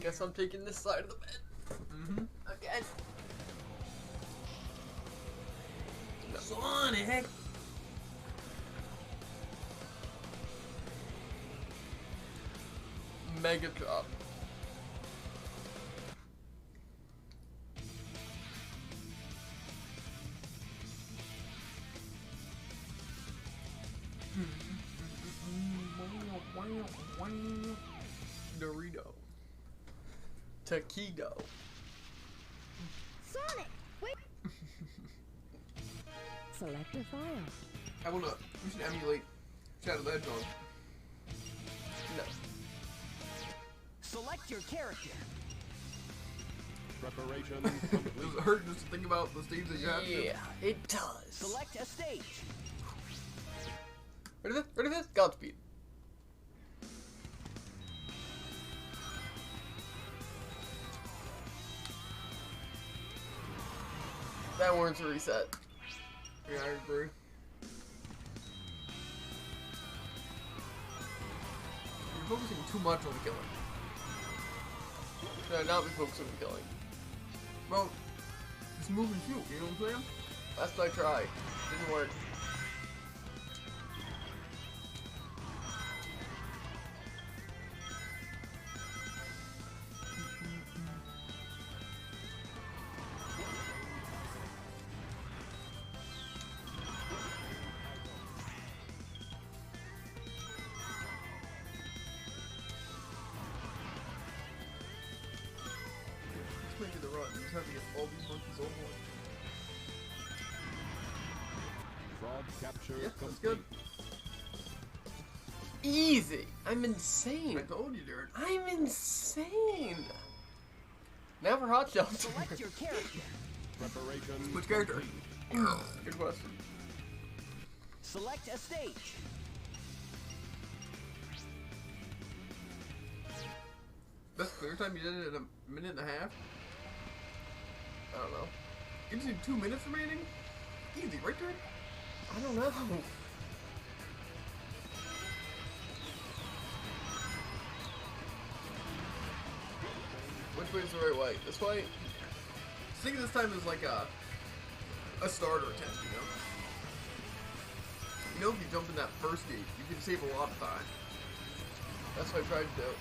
Guess I'm taking this side of the bed. Again. No. Sonic! Mega drop. Dorito. Taquido. Sonic, wait. Select a file. We should emulate Shadow the Hedgehog. No. Select your character. Preparation Does complete. it hurt just to think about the stage that you have to? Yeah, it does. Select a stage. Ready for this? Ready for this? Godspeed. That warrants a reset. Yeah, I agree. You're focusing too much on killing. Should I not be focusing on killing? Well, just move and shoot, you know what I'm saying? That's what I tried. Didn't work. Let's make it the run. You just have to get all these monkeys on one. Frog capture Yeah, that's complete. good. Easy. I'm insane. I told you, Derek. I'm insane. Now for hot shelter. Select your character. Preparation Which character? complete. Good question. Select a stage. Best clear time you did it in a minute and a half? I don't know. You just need 2 minutes remaining? Easy, right, Derek? I don't know. Which way is the right way? This way? Think of this time as like a starter attempt, you know? You know, if you jump in that first gate, you can save a lot of time. That's what I tried to do.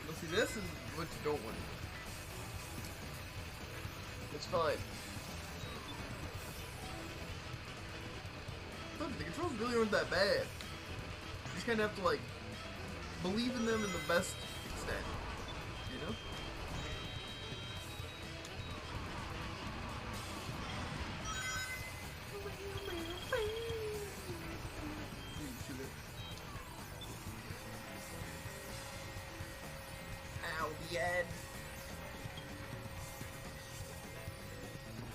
Now see, this is what you don't want to do. It's fine. Look, the controls really aren't that bad. You just kind of have to, like, believe in them in the best extent, you know? Shoot it. Ow, the end.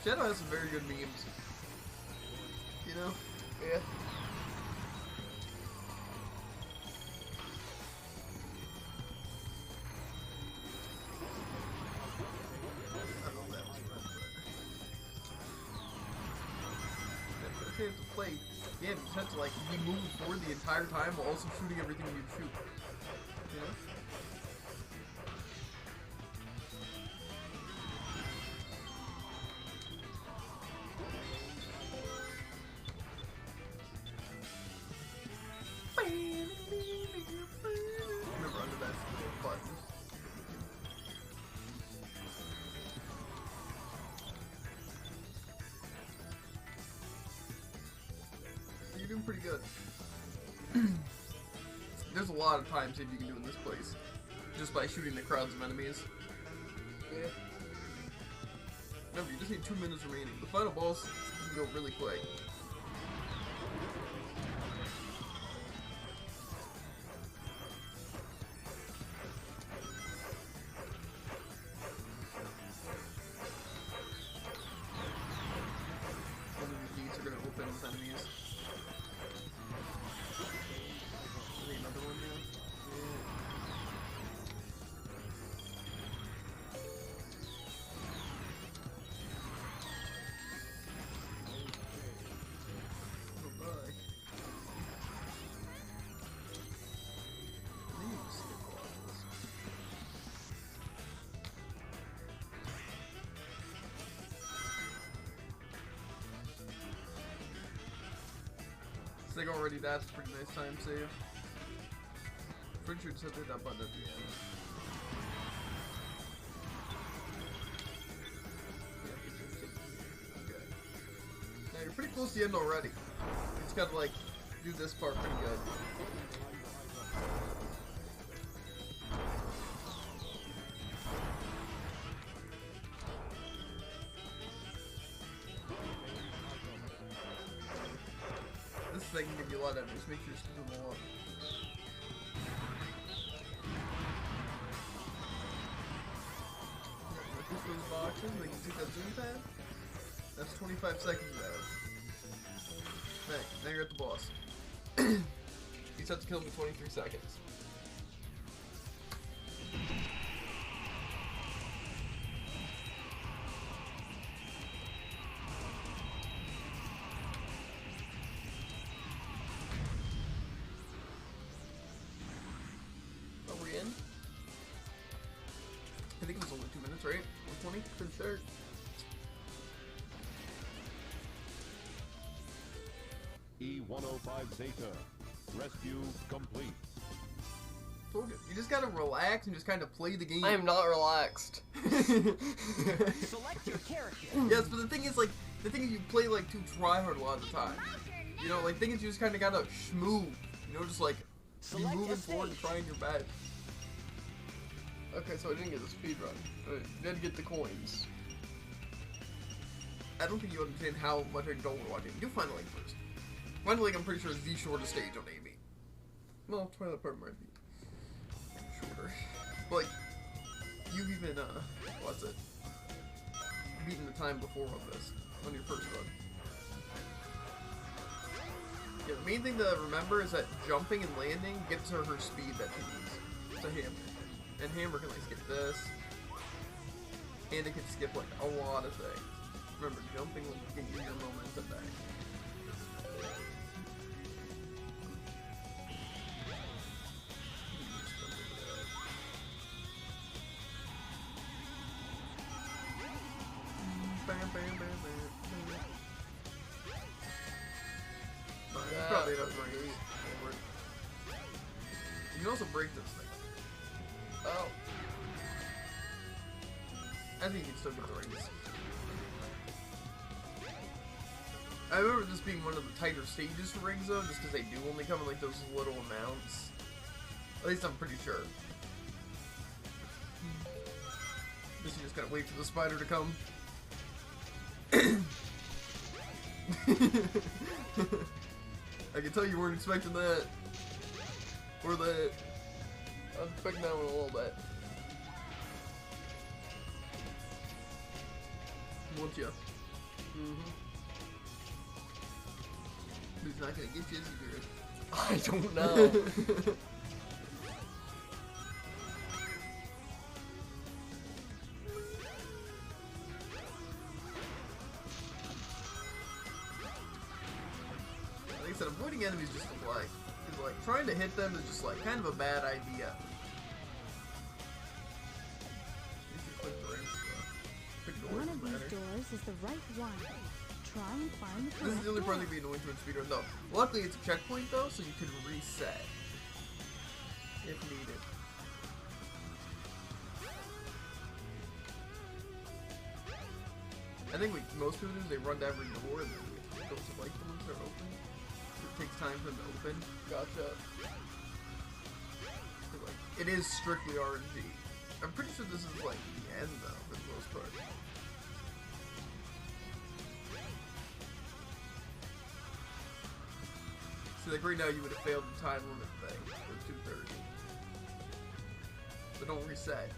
Shadow has some very good memes. You know? Yeah. I don't know if that was right, but if you have to play, yeah, you just have to like be moving forward the entire time while also shooting everything you shoot. You know? Remember under that button. You're doing pretty good. There's a lot of time save you can do in this place, just by shooting the crowds of enemies. Yeah. Remember, you just need 2 minutes remaining. The final boss can go really quick. All the gates are gonna open with enemies. I think another one now. Oh, bye. Looks like already that's a pretty nice time save. Pretty sure just have to hit that button at the end. Okay. Now you're pretty close to the end already. You just gotta like do this part pretty good. This thing can give you a lot of enemies. Make sure you scoop them all up. Push those boxes. They can take that zoom pad. That's 25 seconds out. Now you're at the boss. You just have to kill him in 23 seconds. Are we in? I think it was only 2 minutes, right? 120? Pretty sure. E-105 Zeta. Rescue complete. Told you. You just gotta relax and just kind of play the game. I am not relaxed. Select your character. Yes, but the thing is, you play like too tryhard a lot of the time. You know, like, thing is, you just kind of gotta schmooze. You know, just like be Select moving a forward and stage. trying your best. Okay, so I didn't get the speed run. But I did get the coins. I don't think you understand how much I don't want to watch it. Do Final Link first. Final Link, I'm pretty sure, is the shortest stage on AB. Well, Twilight Part might be shorter. But, like, you've even, what's it? Beaten the time before on this, on your first run. Yeah, the main thing to remember is that jumping and landing gets her speed that she needs. It's a hammer. And hammer can, like, skip this. And it can skip, like, a lot of things. Remember, jumping will get you your momentum back. Bam, bam, bam, bam, bam. That's probably enough for you. You can also break this thing. Oh. I think you can still get the rings. I remember this being one of the tighter stages for rings though, just because they do only come in like those little amounts. At least I'm pretty sure. Guess you just gotta wait for the spider to come. I can tell you weren't expecting that. Or that. I was expecting that one a little bit. Won't ya? Mm-hmm. He's not gonna get you, is he, Jared? I don't know. Like I said, avoiding enemies just like, is like trying to hit them is just like kind of a bad idea. You should click the rings, pick the One doors, of these matter. doors is the right one. Try and find the correct This is the only part door. that can be annoying to a speedrun though. Luckily it's a checkpoint though, so you can reset if needed. I think what most people do is they run to every door and then don't select the ones that are open. It takes time for them to open. Gotcha. So, like, it is strictly RNG. I'm pretty sure this is like the end though, for the most part. So like right now you would have failed the time limit thing for 2:30. But don't reset.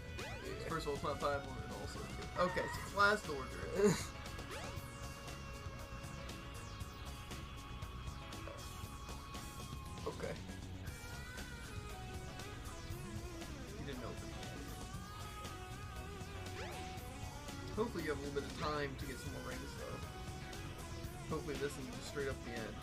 First of all, it's not time limit also. Okay, so it's last door, Drew. Okay. You didn't open. Hopefully you have a little bit of time to get some more rings though. Hopefully this isn't just straight up the end.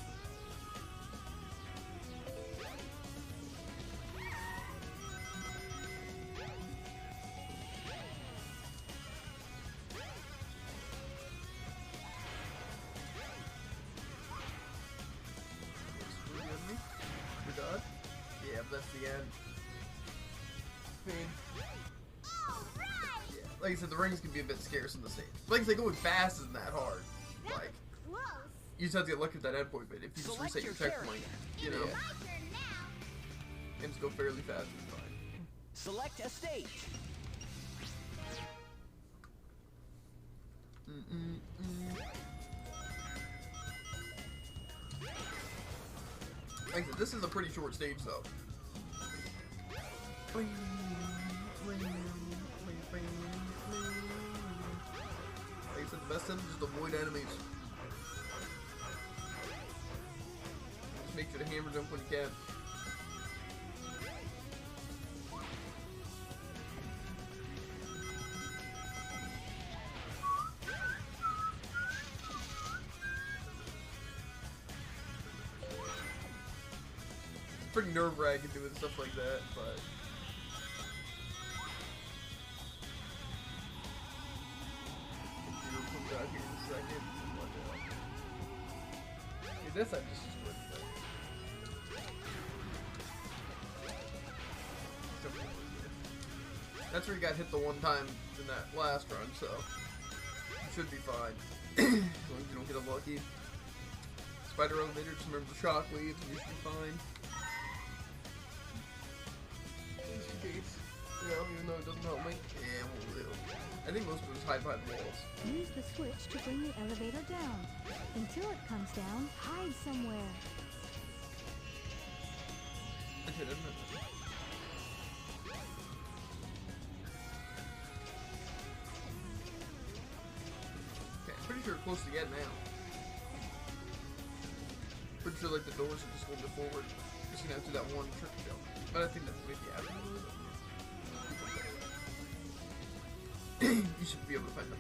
the end. I mean, yeah, like I said, the rings can be a bit scarce in the stage. Like I said, going fast isn't that hard. Like, you just have to get lucky with that endpoint, but if you just reset your checkpoint, you know, games go fairly fast, it's fine. Select a stage. Like I said, this is a pretty short stage, though. Like I said, the best thing is just avoid enemies. Just make sure to hammer jump when you can. Pretty nerve-wracking doing stuff like that, but Zero comes out here in a second. Okay, this I just destroyed. That's where you got hit the one time in that last run, so you should be fine. As long as you don't get unlucky. Spider elevator, just remember the shock waves and you should be fine. You know, even though it doesn't help me. Yeah, we'll do. I think most of it is hide behind the walls. Use the switch to bring the elevator down. Until it comes down, hide somewhere. Okay, that's not okay, I'm pretty sure we're close to the end now. Pretty sure like the doors are just a little bit forward. Just gonna have to do that one trick jump. But I think that's maybe after. You should be able to find them.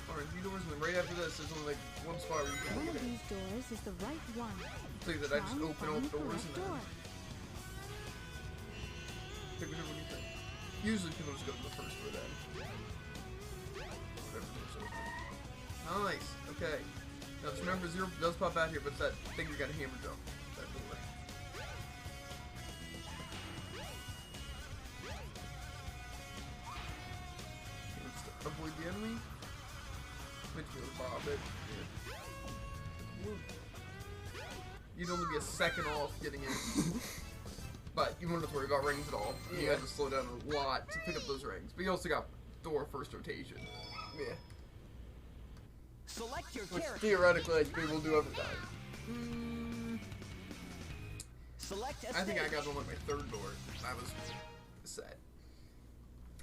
RNG doors, and then right after this, there's only like one spot where you can One get of in. these doors is the right one. So that I just Try and open all find the doors correct and then door. pick whichever one you think. Usually people just go to the first door then. Whatever door's open. Nice. Okay. Now just remember, Zero does pop out here, but it's that thing you gotta hammer jump. That door. Let's avoid the enemy. Make sure to bob it. Yeah. You'd only be a second off getting in. But you wouldn't have to worry about rings at all. You had to slow down a lot to pick up those rings. But you also got door first rotation. Yeah. Select your Which character. theoretically I should be able to do every time. Select a I stage. think I got on like my third door. I was set.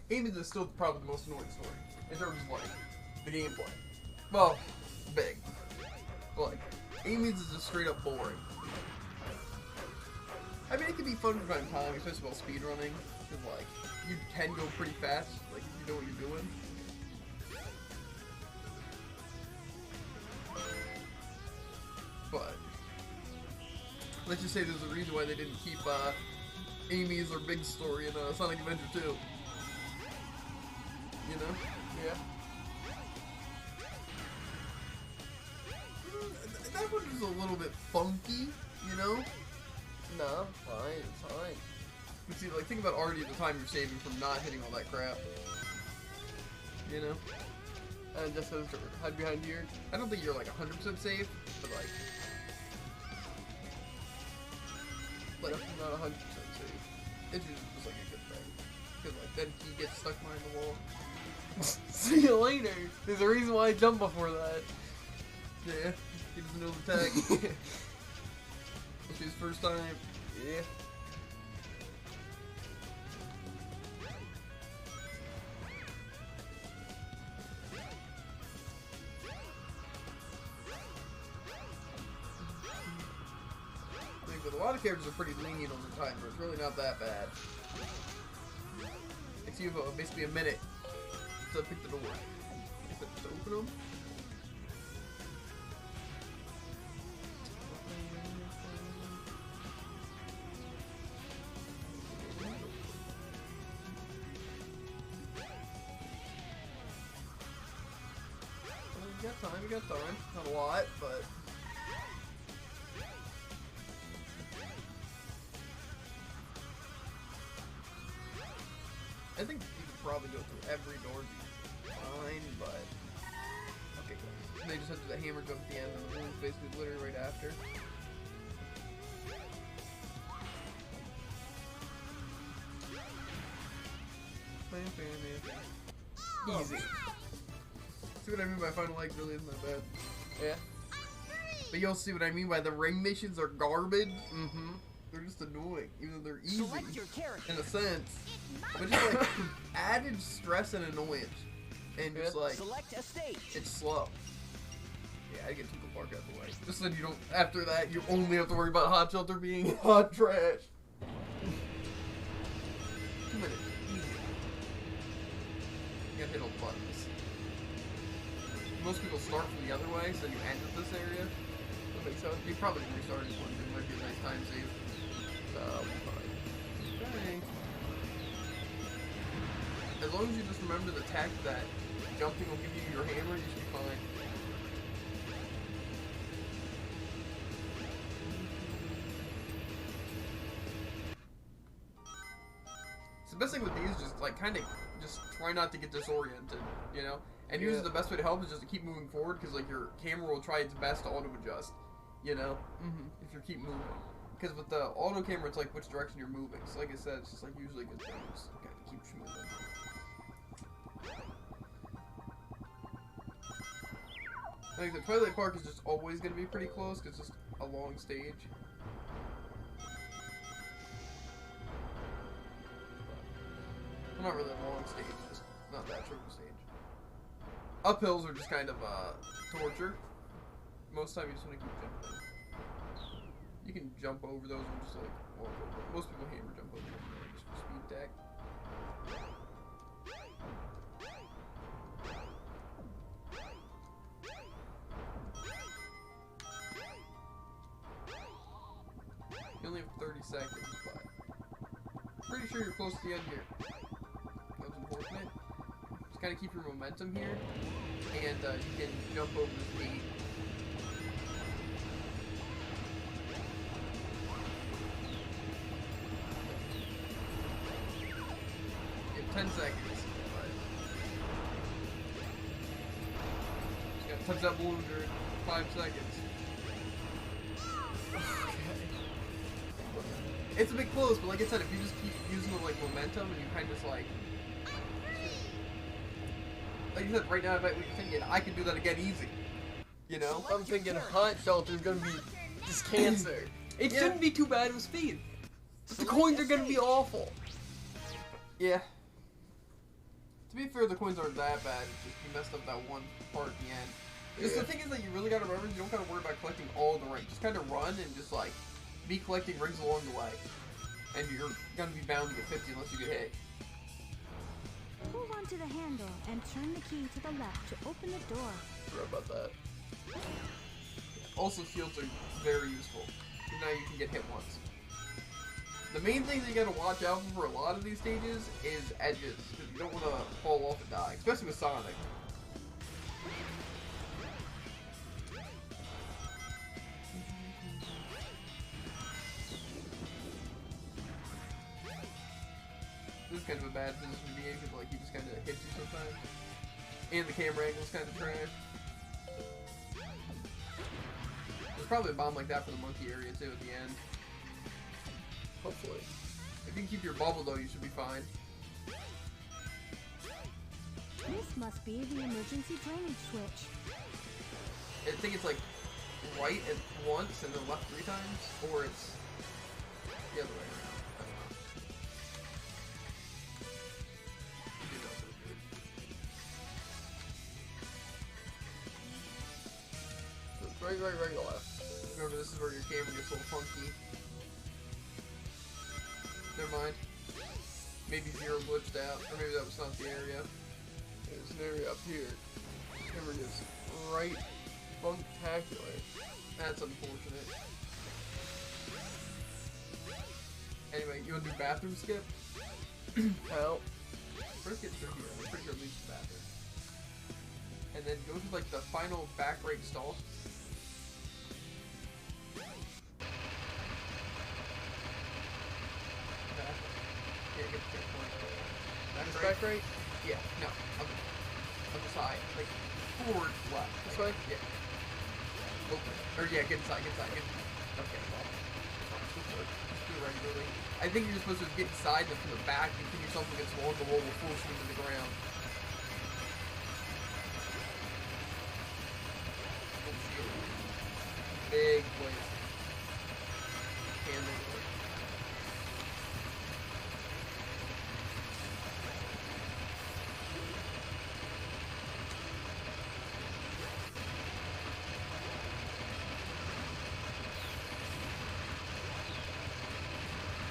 Amy is still probably the most annoying story in terms of like the gameplay. Well, big. But like, Amy's is just straight up boring. I mean, it can be fun from time to time, especially while speedrunning, because like you can go pretty fast, like if you know what you're doing. But let's just say there's a reason why they didn't keep Amy's or Big's story in Sonic Adventure 2. You know? Yeah. That one is a little bit funky, you know? No, fine, it's fine. But see, like, think about Artie at the time you're saving from not hitting all that crap. You know? And just has to hide behind here. I don't think you're like 100% safe, but like, Not 100% safe. it's just like a good thing. Because like, then he gets stuck behind the wall. See you later. There's a reason why I jumped before that. Yeah, he doesn't know the tag. It's his first time. Yeah. Like, but a lot of characters are pretty lenient on their timer. It's really not that bad. It's you have basically a minute to pick the door. If it's to open them. time, you got time. Not a lot, but... I think you could probably go through every door and be fine, but... Okay, cool. They just have to do the hammer jump at the end, and the balloon's basically literally right after. Easy. See what I mean by final legs really isn't that bad. Yeah. But you'll see what I mean by the ring missions are garbage. Mm-hmm. They're just annoying, even though they're easy Select your character. in a sense. But just like added stress and annoyance. And just like Select a stage. it's slow. Yeah, I get Tinkle Park out of the way. Just so you don't after that you only have to worry about Hot Shelter being hot trash. 2 minutes. Easy. You gotta hit all the buttons. Most people start from the other way, so you end at this area. That makes sense. You probably can restart this one, it might be a nice time save. Fine. Okay. As long as you just remember the tech that jumping will give you your hammer, you should be fine. So the best thing with these is just like kind of just try not to get disoriented, you know? And usually the best way to help is just to keep moving forward, because like your camera will try its best to auto adjust, you know? If you keep moving. Because with the auto camera, it's like which direction you're moving. So like I said, it's just like usually good things. Kind of keeps you moving. Like the Twilight Park is just always going to be pretty close, because it's just a long stage. Well, not really a long stage, just not that short of a stage. Uphills are just kind of torture. Most of the time you just want to keep jumping. You can jump over those and just like walk over. Most people hammer jump over them, just for speed tech. You only have 30 seconds, but pretty sure you're close to the end here. That was unfortunate. Just kind of keep your momentum here, and you can jump over this gate. You have 10 seconds. Just gotta touch that balloon during 5 seconds. It's a bit close, but like I said, if you just keep using the like momentum and you kind of just like you said, right now I bet what you're thinking, I could do that again easy. You know? I'm thinking Hot Shelter is gonna be just cancer. It shouldn't be too bad with speed. The coins are gonna be awful. Yeah. To be fair, the coins aren't that bad. It's just you messed up that one part at the end. Just the thing is that you really gotta remember, you don't gotta worry about collecting all of the rings. Just kind of run and just like be collecting rings along the way. And you're gonna be bound to get 50 unless you get hit. Hold on to the handle and turn the key to the left to open the door. Forgot about that. Also, shields are very useful. Now you can get hit once. The main thing that you gotta watch out for a lot of these stages is edges, because you don't want to fall off and die, especially with Sonic. This is kind of a bad position to be in, because like he just kind of hits you sometimes. And the camera angle is kind of trash. There's probably a bomb like that for the monkey area too at the end. Hopefully. If you can keep your bubble though, you should be fine. This must be the emergency drainage switch. I think it's like right at once and then left 3 times, or it's the other way around. I don't know. You know what to do. So it's right to left. Remember, this is where your camera gets a little funky. Never mind. Maybe Zero glitched out, or maybe that was not the area. There's an area up here. Camera gets right funktacular. That's unfortunate. Anyway, you want to do bathroom skip? Help. First get through here. I'm pretty sure it leads to the bathroom. and then go to like the final back right stall. Back. Yeah, get the checkpoint. Back right? Yeah, no, on the side, like forward, left. This like, way? Yeah. Open. Or yeah, get inside, get inside, get. Okay, well, just do it regularly. I think you're supposed to get inside and then from the back and pin yourself against the wall. The wall will force you into the ground. Big place. Handle it.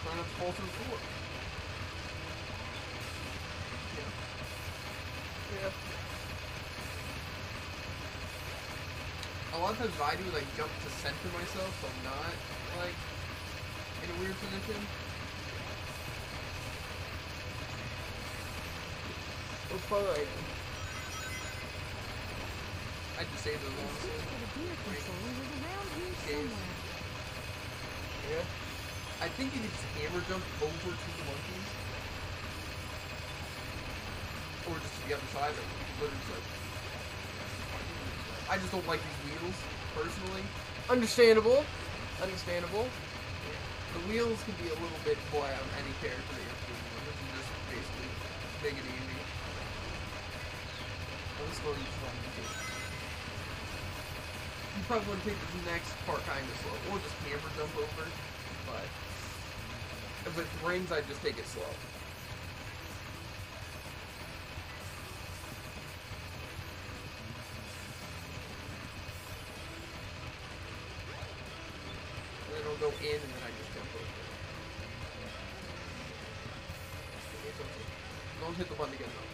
Try not to fall to the floor. Yeah. A lot of times what I do is I jump to center myself so I'm not, like, in a weird position. We're fine. I just save those The switch honestly. for the gear controller was around here somewhere. Yeah. I think you can just hammer jump over to the monkeys. Or just to the other side, or literally just like... I just don't like these wheels, personally. Understandable. Understandable. The wheels can be a little bit boy on any character that you're playing with. This is just basically big and easy. I'll just go each one. You probably want to take this next part kind of slow, or just hammer jump over, but with rings I just take it slow. And then it'll go in and then I just jump over. Don't hit the button again though.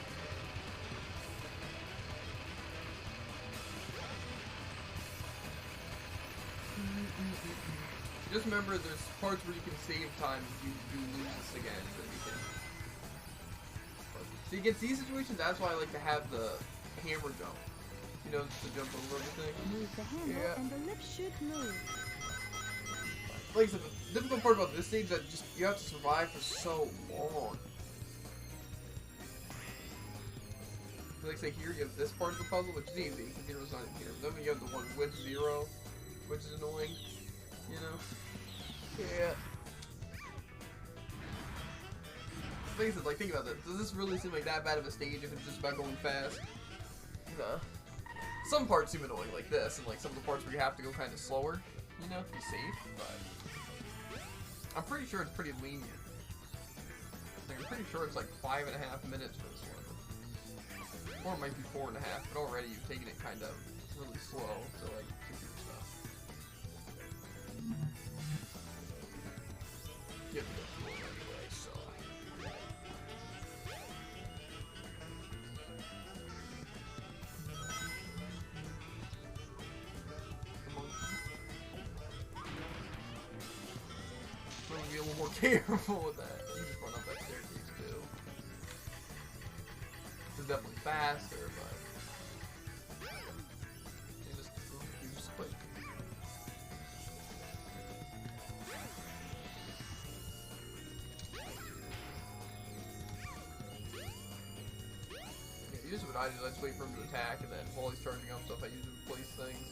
Just remember there's parts where you can save time if you do lose this again, then you can. So against these situations, that's why I like to have the hammer jump. You know, just to jump over everything. Move the handle Yeah. and the lift should move. Like I said, the difficult part about this stage is that just you have to survive for so long. Like say here you have this part of the puzzle, which is easy, because Zero's not in here. But then you have the one with Zero, which is annoying. You know? Yeah. Like I said, like think about this. Does this really seem like that bad of a stage if it's just about going fast? Nah. Some parts seem annoying like this, and like some of the parts where you have to go kind of slower, you know, to be safe, but I'm pretty sure it's pretty lenient. Like, I'm pretty sure it's like 5.5 minutes for this one. Or it might be 4.5, but already you've taken it kind of really slow to like do your stuff. You have to go through it anyway, so. I'm gonna be a little more careful with that. You just run up that staircase too. It's definitely faster, but you just split. Yeah, usually what I do is I just wait for him to attack, and then while he's charging up stuff, I usually replace things.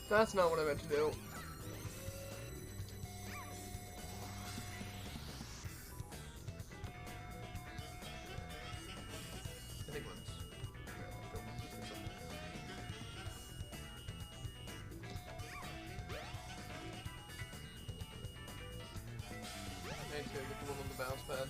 That's not what I meant to do. I think once. Thanks, gotta get the one on the bounce pad.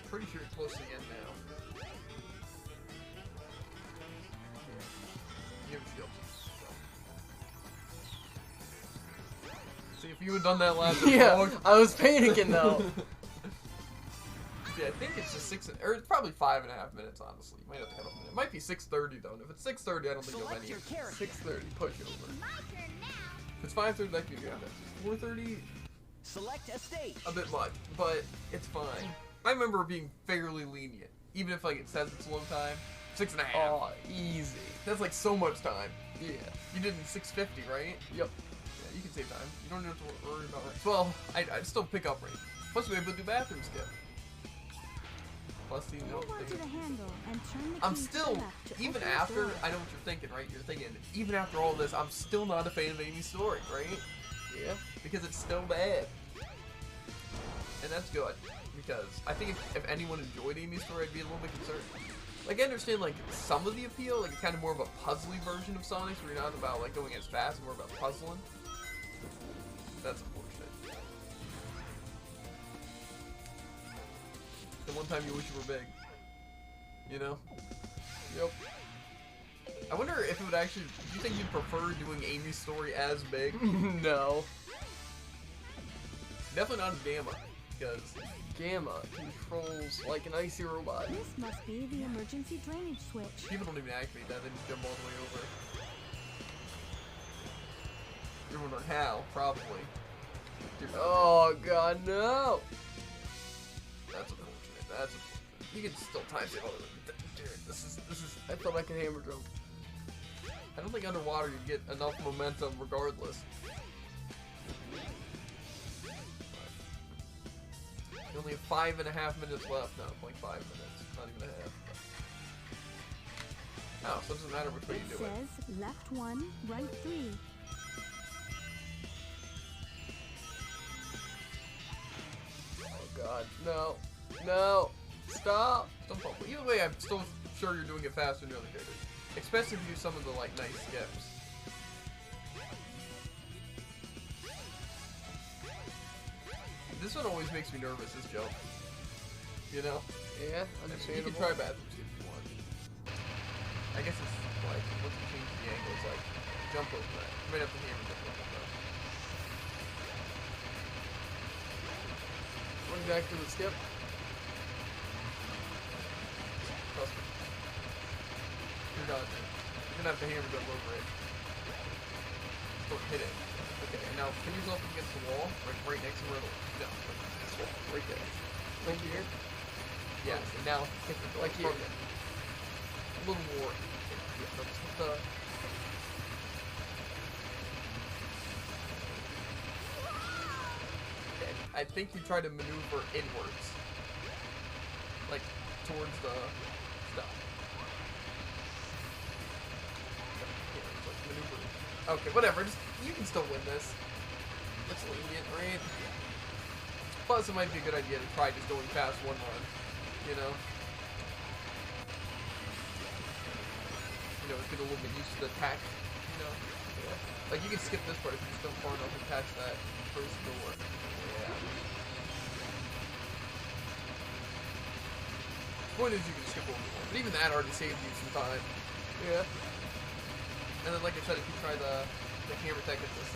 Pretty sure it's close to the end now. Yeah. You have a shield. So. See, if you had done that last Yeah, I was panicking though. Yeah, I think it's just or it's probably 5.5 minutes, honestly. You might have to cut off a minute. It might be 6:30 though, and if it's 6:30, I don't think you'll have Select any. your character. 6:30, push over. If it's 5:30, that could be good. 4:30, Select a stage. a bit much, but it's fine. I remember being fairly lenient, even if like it says it's low time. 6.5. Oh, easy. That's like so much time. Yeah. You did in 6:50, right? Yep. Yeah, you can save time. You don't have to worry about it. Well, I'd still pick up rate. Plus, we able to do bathroom skip. Plus, you know, Hold on to the handle and turn the I'm key to still, the left to even open the after, door. I know what you're thinking, right? You're thinking, even after all this, I'm still not a fan of Amy's story, right? Yeah. Because it's still bad. And that's good. Because I think if anyone enjoyed Amy's story, I'd be a little bit concerned. Like, I understand, like, some of the appeal, like, it's kind of more of a puzzly version of Sonic's, where you're not about, like, going as fast, more about puzzling. That's unfortunate. The one time you wish you were big. You know? Yep. I wonder if it would actually, do you think you'd prefer doing Amy's story as big? No. Definitely not as Gamma, because Gamma controls like an icy robot. This must be the emergency drainage switch. people don't even activate that, they just jump all the way over. You're wondering how, probably. Oh god, no! That's unfortunate, that's unfortunate. You can still time save all of it. Dude, this is, I thought I could hammer jump. I don't think underwater you get enough momentum regardless. You only have 5.5 minutes left. No, like 5 minutes. Not even a half. Oh, so it doesn't matter which way It you do it. says left 1, right 3. Oh god, no. No! Stop! Don't fall. Either way, I'm still sure you're doing it faster than the other characters. Especially if you do some of the, like, nice skips. This one always makes me nervous, this jump. You know? Yeah, You understandable. can try bathroom skip if you want. I guess it's like, once you change the angle, it's like, jump over that. You might have to hammer jump over that. Run back to the skip. Trust me. You're done. You're gonna have to hammer jump over it. Don't hit it. Okay, now pin yourself against the wall, right next to where the... No, this wall, right there. Thank you. Yes, and now hit the door. Like here. From it. A little more. Yeah, no, just hit the... Okay, I think you try to maneuver inwards. Like, towards the stuff. Yeah, it's like maneuver. Okay, whatever, just, you can still win this. It's lenient, right? Plus, it might be a good idea to try just going past one run, you know? You know, get a little bit used to the attack, you know? Yeah. Like, you can skip this part if you just jump far enough and catch that first door. Yeah. Point is, you can skip over one, but even that already saved you some time. Yeah. And then, like I said, if you try the hammer tech at this,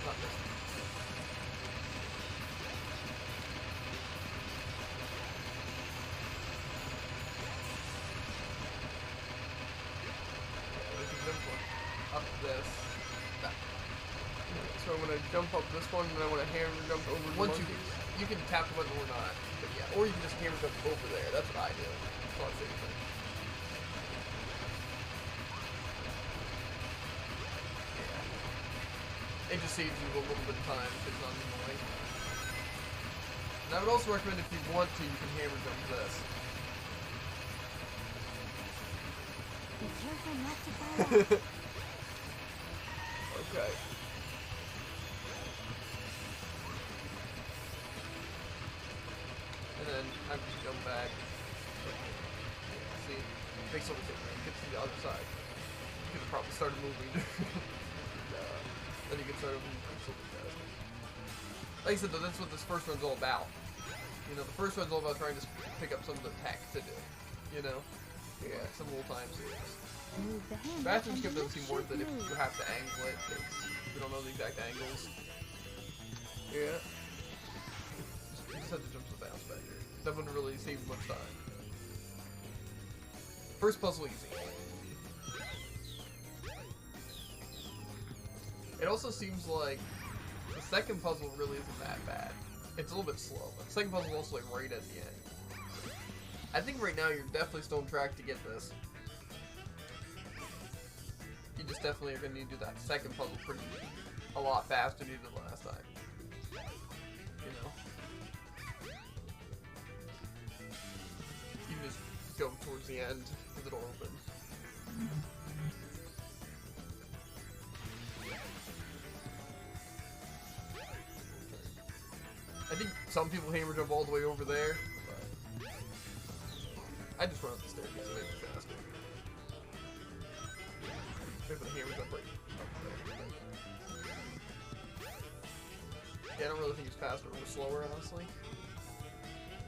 not this. Up this. That. So I'm gonna jump up this one, and then I want to hammer jump over the Once monkeys. you can tap the button or not, but yeah, or you can just hammer jump over there. That's what I do. That's what I say. Yeah. It just saves you a little bit of time if it's not annoying. And I would also recommend if you want to, you can hammer jump this. Be careful not to fall off. Okay. And then I just jump back. Yeah, see? Makes so much sense. You get to the other side. You could have probably started moving. Then you can start moving so fast. Like I said though, that's what this first run's all about. You know, the first run's all about trying to pick up some of the tech to do. You know? Yeah, some little time series. Move the handle Bathroom and skip the doesn't seem lift worth it should if move. you have to angle it, because you don't know the exact angles. Yeah. You just have to jump to the bounce back here. That wouldn't really save much time. First puzzle easy. It also seems like the second puzzle really isn't that bad. It's a little bit slow, but the second puzzle is also like right at the end. I think right now you're definitely still on track to get this. You just definitely are going to need to do that second puzzle a lot faster than you did last time. You know? You can just go towards the end because it'll open. I think some people hammer jump all the way over there, but I just run up the stairs because it makes it faster. Maybe the hammer jump right up there. Yeah, I don't really think it's faster or slower, honestly.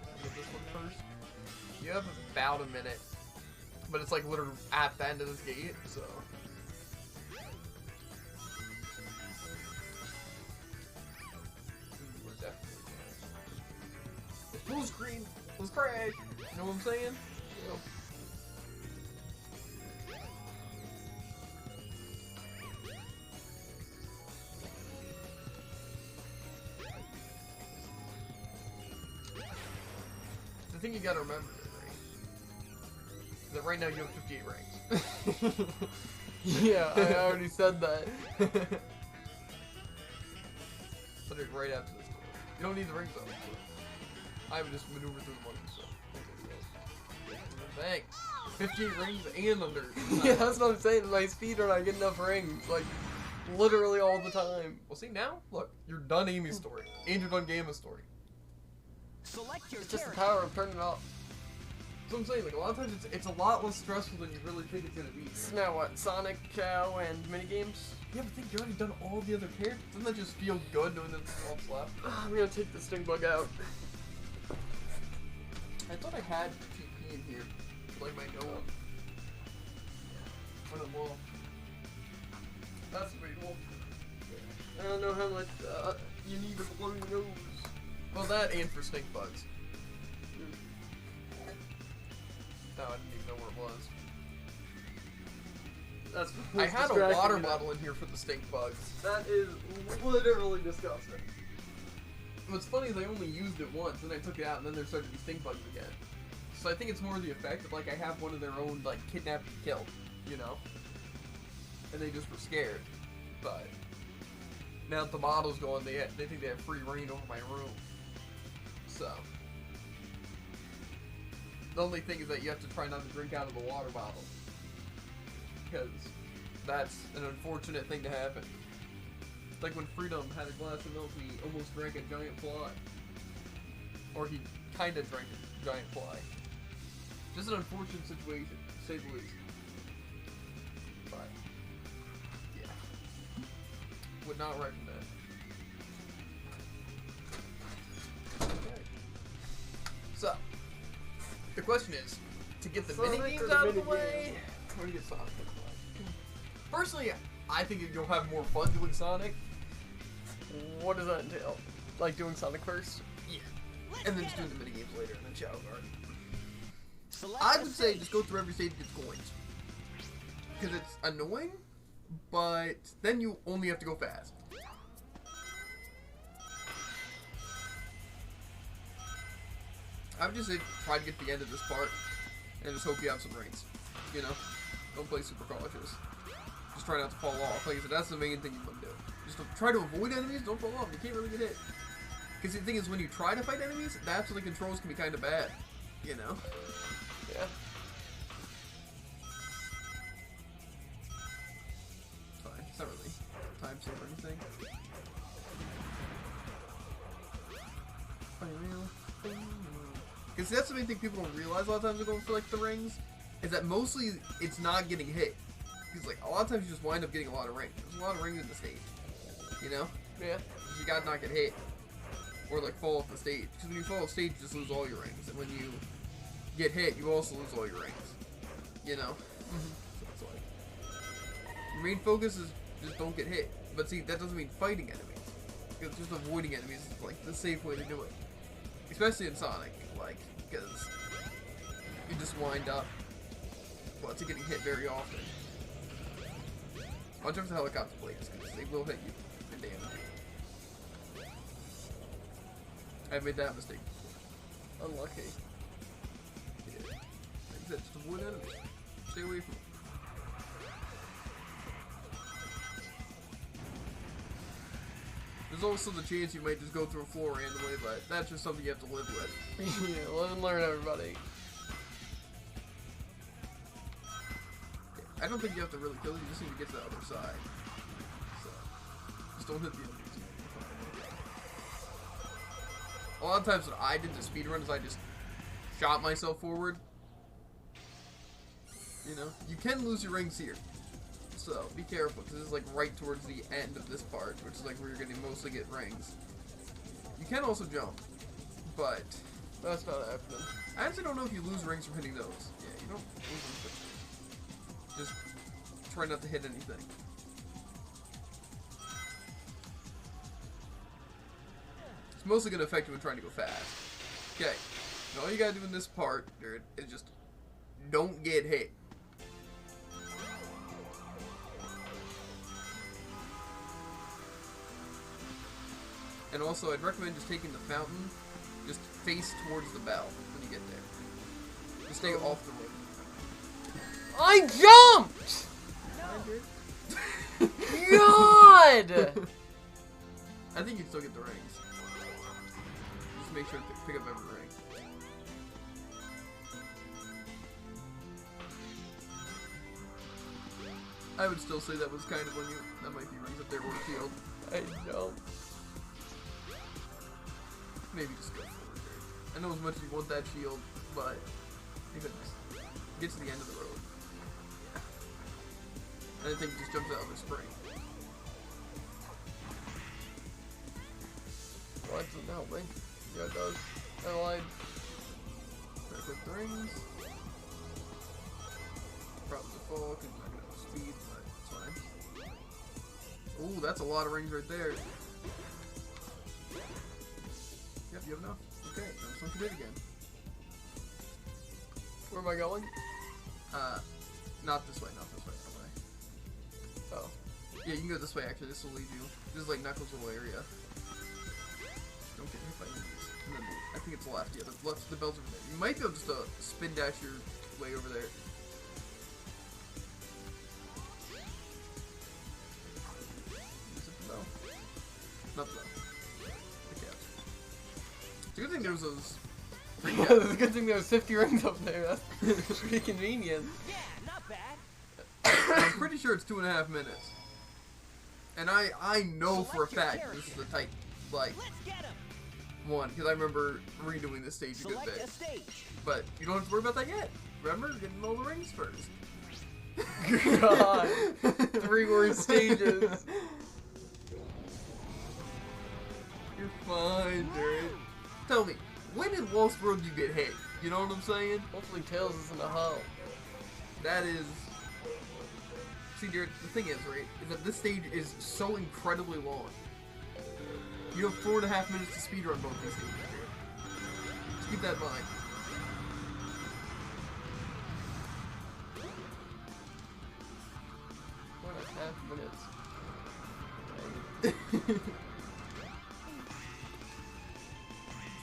I'll get this one first. You have about a minute, but it's like literally at the end of this gate, so. We're definitely it's full screen. Let's crash. You know what I'm saying? Yep. The thing you gotta remember, right? Is that right now you have 58 ranks. Yeah, I already said that. Literally right after this door. You don't need the rings though. So. I would just maneuver through the money, so. Bang! 58 rings and under. Yeah, that's what I'm saying. My speedrun, I get enough rings. Like, literally all the time. Well, see now? Look, you're done Amy's story. And you're done Gamma's story. Select your It's just the character. power of turning it off. That's what I'm saying. Like, a lot of times it's a lot less stressful than you really think it's gonna be. So now what? Sonic, Cow, and minigames? Yeah, but think you already done all the other characters. Doesn't that just feel good knowing that there's what's left? I'm gonna take the stink bug out. I thought I had TP in here. Like my note. On the wall. That's debatable. I don't know how much you need to blow your nose. Well, that and for stink bugs. No, I didn't even know where it was. That's I had a distracting water me. bottle in here for the stink bugs. That is literally disgusting. What's funny is I only used it once, then I took it out, and then there started to be stink bugs again. So I think it's more the effect of, like, I have one of their own, like, kidnapped and killed, you know? And they just were scared. But now that the bottle's gone, they think they have free reign over my room. So the only thing is that you have to try not to drink out of the water bottle. Because that's an unfortunate thing to happen. Like when Freedom had a glass of milk and he almost drank a giant fly. Or he kinda drank a giant fly. Just an unfortunate situation, to say the least. But, yeah. Would not recommend. Okay. So, the question is, to get the Sonic mini or games the out of the mini way, games? or to get Sonic out of the way? Personally, I think you'll have more fun doing Sonic. What does that entail? Like doing Sonic first? Yeah. And then just doing the mini games later and then Shadow Guard. Select I a would say state. just go through every stage and get coins. Because it's annoying, but then you only have to go fast. I would just say try to get to the end of this part and just hope you have some rings. You know? Don't play super cautious. Just try not to fall off. Like I said, that's the main thing you want to do. Just try to avoid enemies, don't fall off. You can't really get hit. Because the thing is, when you try to fight enemies, that's when the controls can be kind of bad. You know? Yeah. It's fine. It's not really time save or anything. Because that's the main thing people don't realize a lot of times they're going for like the rings, is that mostly it's not getting hit. Because like a lot of times you just wind up getting a lot of rings. There's a lot of rings in the stage. You know? Yeah. You gotta not get hit. Or like fall off the stage. Because when you fall off stage you just lose all your rings. And when you get hit, you also lose all your rings. You know? So it's like, your main focus is just don't get hit. But see, that doesn't mean fighting enemies. Because just avoiding enemies is like the safe way to do it. Especially in Sonic, like, because you just wind up to getting hit very often. Watch out for the helicopter blades, because they will hit you and damage you. I've made that mistake before. Unlucky. Yeah. Like I said, just avoid enemies. Stay away from them. There's also the chance you might just go through a floor randomly, but that's just something you have to live with. Yeah, live and learn, everybody. I don't think you have to really kill it, you just need to get to the other side. So, just don't hit the enemies. A lot of times what I did to speedrun is I just shot myself forward. You know, you can lose your rings here. So, be careful, because this is like right towards the end of this part, which is like where you're going to mostly get rings. You can also jump, but That's not happening. I actually don't know if you lose rings from hitting those. Yeah, you don't lose them quickly. Just try not to hit anything. It's mostly going to affect you when trying to go fast. Okay, and all you got to do in this part, dude, is just don't get hit. And also, I'd recommend just taking the fountain, just face towards the bell when you get there. Just stay off the road. I jumped! God! I think you still get the rings. Just make sure to pick up every ring. I would still say that was kind of on you. That might be rings up there or a shield. I know. Maybe just go forward there. I know as much as you want that shield, but if it gets to the end of the road. Yeah. And I think you just jump to the other spring. Well, that doesn't help me. Yeah, it does. I lied. Try to click the rings. Probably the fall because I'm not going to have speed, but it's fine. Ooh, that's a lot of rings right there. Yep, you have enough. Okay, now just don't hit again. Where am I going? Not this way, not this way, that way. Oh. Yeah, you can go this way actually, this will lead you. This is like Knuckles' little area. Don't get hit by enemies. And then I think it's left, yeah, the left, the bell's over there. You might be able just to spin dash your way over there. Is it the bell? Not the bell. The caps. It's a good thing there's those. Yeah, it's a good thing there was 50 rings up there. That's pretty convenient. Yeah, not bad. I'm pretty sure it's 2.5 minutes. And I know for a fact this is the type, like, Let's get him. one, because I remember redoing this stage a good Select bit. a stage. But you don't have to worry about that yet. Remember, getting all the rings first. God. 3 more stages. You're fine, dude. Tell me, when in Lost World you get hit? You know what I'm saying? Hopefully Tails isn't a hull. That is... See, Jared, the thing is, right, is that this stage is so incredibly long. You have 4.5 minutes to speedrun both these stages, Jared. Just keep that in mind. What a half minutes.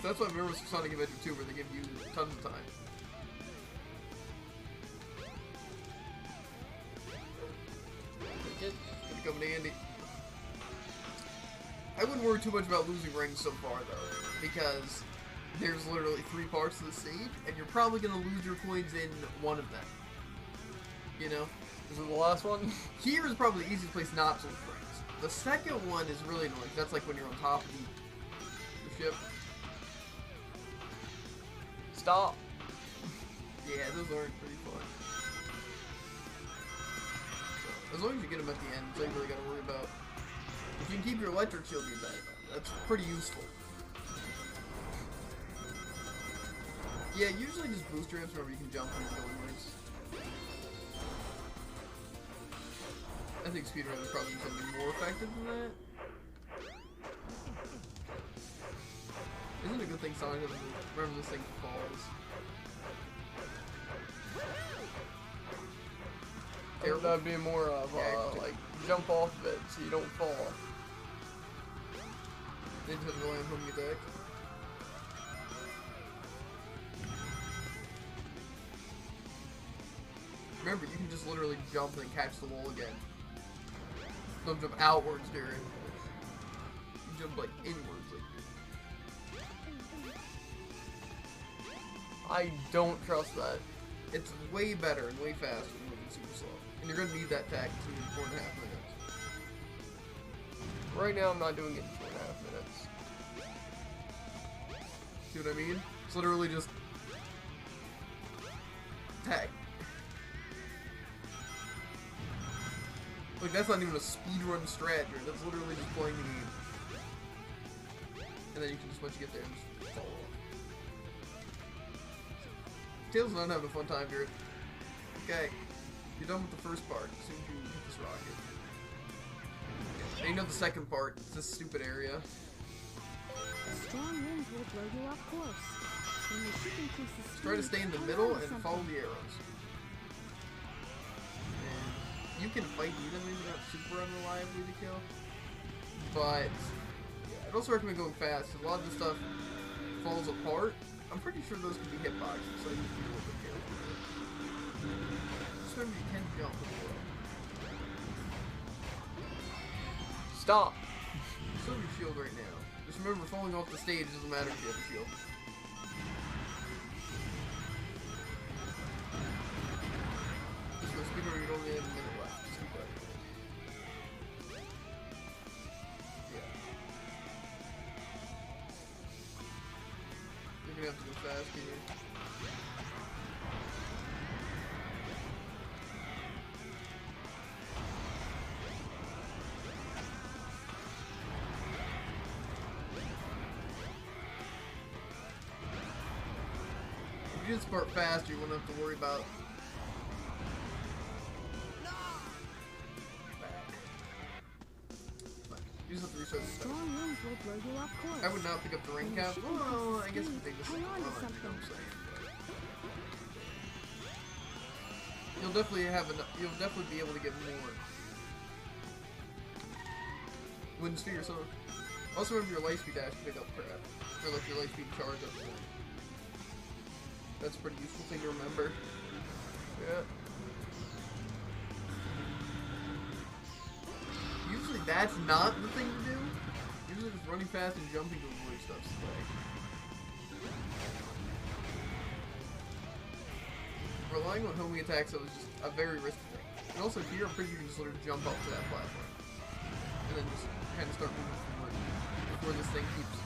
So that's why I remember Sonic Adventure 2 where they give you tons of time. Take it. Gonna come in handy. I wouldn't worry too much about losing rings so far though, because there's literally 3 parts to the stage, and you're probably gonna lose your coins in one of them. You know? Is it the last one? Here is probably the easiest place not to lose rings. The second one is really annoying. That's like when you're on top of the ship. Stop. Yeah, those aren't pretty fun. So, as long as you get them at the end, that's all you really gotta worry about. If you can keep your electric shield in that, that's pretty useful. Yeah, usually just boost ramps wherever you can jump and go in rings. I think speedrun would probably be something more effective than that. Isn't it a good thing Sonic doesn't move? Remember this thing falls. That'd be more of like jump off of it so you don't fall. Into the land homing attack. Remember, you can just literally jump and then catch the wall again. Don't jump outwards, Darren. You jump like inwards, like I don't trust that. it's way better and way faster than moving super slow. And you're gonna need that tag to 4.5 minutes. Right now I'm not doing it in 4.5 minutes. See what I mean? It's literally just tag. Like, that's not even a speedrun strat, dude. That's literally just playing the game. And then you can just, once you get there, just fall off. Tails not having a fun time, dude. Okay, you're done with the first part. As soon as you hit this rocket. And you know the second part. It's this stupid area. Strong winds will blow you off course. When the ship increases speed, Try to stay in the hang middle on to and something. follow the arrows. And you can fight even though you're not super unreliably to kill. But yeah, I'd also recommend going fast because a lot of this stuff falls apart. I'm pretty sure those can be hitboxes, so you just be a little bit careful. Just remember you can jump as well. Stop. So your shield right now. Just remember, falling off the stage doesn't matter if you have a shield. Just go speed run, you only have a minute left. Just keep going. Yeah. You're gonna have to go fast here. If you did this part faster, you wouldn't have to worry about back. You just have to restart the stuff. Strong winds will blow you off course. I would not pick up the ring cap. Well, I guess we take this Hang on to you know what I'm something. saying. But you'll definitely have enough. You'll definitely be able to get more wins to your song. Also, remember your light speed dash to pick up crap, or like your light speed charge up. That's a pretty useful thing to remember. Yeah. Usually that's not the thing to do. Usually just running fast and jumping to avoid stuff's the way. Relying on homing attacks though is just a very risky thing. And also here, I'm pretty sure you can sort of jump up to that platform. And then just kind of start moving forward before this thing keeps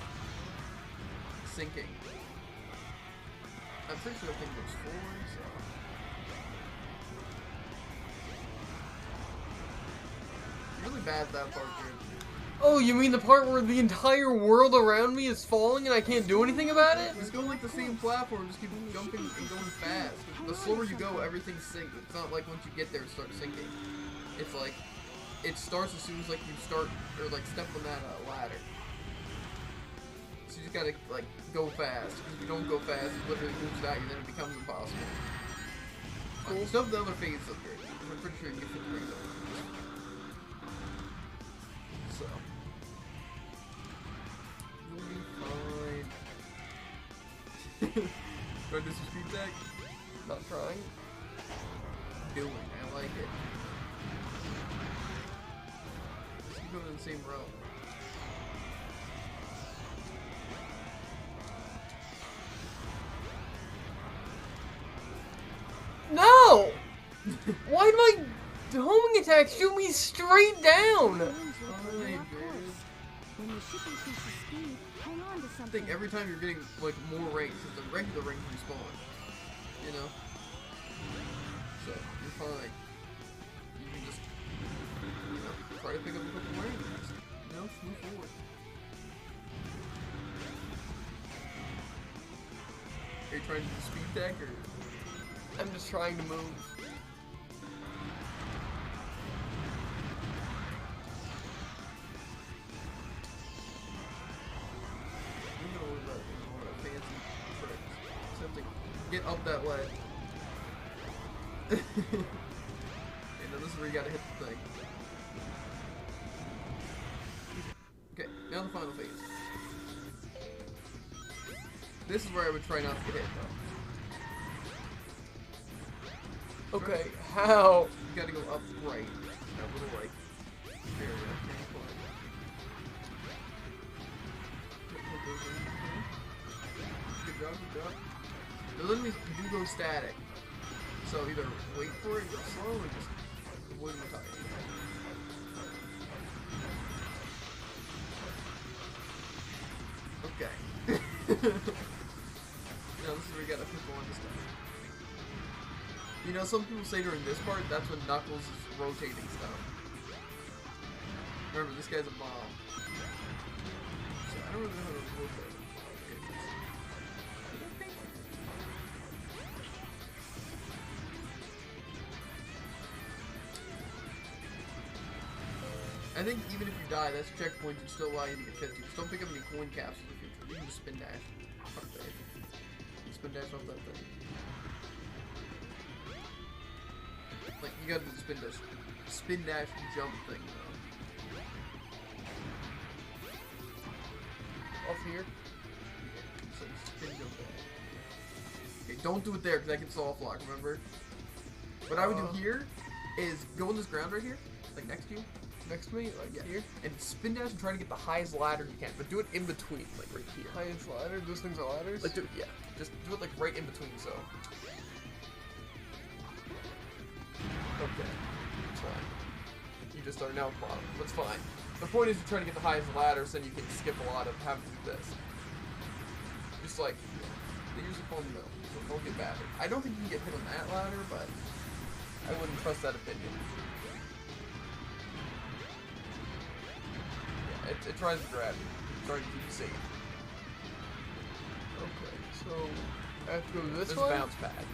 sinking. I'm pretty sure that thing goes forward, so... Really bad that part, dude. Oh, you mean the part where the entire world around me is falling and I can't do anything about it? Just go like the same platform, just keep jumping and going fast. The slower you go, everything sinks. It's not like once you get there it starts sinking. It's like, it starts as soon as like you start, or like step on that ladder. So you just gotta like go fast, because if you don't go fast, it literally moves at you, then it becomes impossible. Cool. Still have the other phases up here. I'm pretty sure you can fit the rings over. So. You'll be fine. Wanna do some speed tag? Not trying. Doing, I like it. Let's keep going in the same row. No! Why did my homing attack shoot me straight down? Winds will blow you Fine, off dude. course. When the ship increases speed, hang on to I something. think every time you're getting like more rings, because the regular rings respawn. You know? So, you're fine. You can just, you know, try to pick up a couple rings. You know, just move forward. Are you trying to do speed tag or? I'm just trying to move. I'm gonna worry about And then this is where you gotta hit the thing. Okay, now the final phase. This is where I would try not to get hit, though. Okay, how? You gotta go up right. That little like area. Good job, good job. The enemies do go static. So either wait for it, go slow, or just avoid the time. Okay. Now this is where you gotta pick one this time. You know, some people say during this part, that's when Knuckles is rotating stuff. Remember, this guy's a bomb. So I don't really know how to rotate. I think even if you die, that's a checkpoint to still allow you to get 50. Just don't pick up any coin capsules in the future. You can just spin dash up there. Spin dash off that thing. Like, you gotta do the spin dash jump thing, though. Off here? Yeah, so spin jump dash. Okay, don't do it there, because that can soft lock, remember? What I would do here is go on this ground right here, like next to you. Next to me, like here? And spin dash and try to get the highest ladder you can, but do it in between, like right here. Highest ladder? Those things are ladders? Like, yeah. Just do it like right in between, so. Okay. It's fine. You just are now at the bottom. That's fine. The point is you're trying to get the highest ladder so then you can skip a lot of having to do this. Just like, they usually call them though, so don't get battered. I don't think you can get hit on that ladder, but I wouldn't trust that opinion. It tries to grab you. It's trying to keep you safe. Okay, so I have to go this There's way? a bounce pad.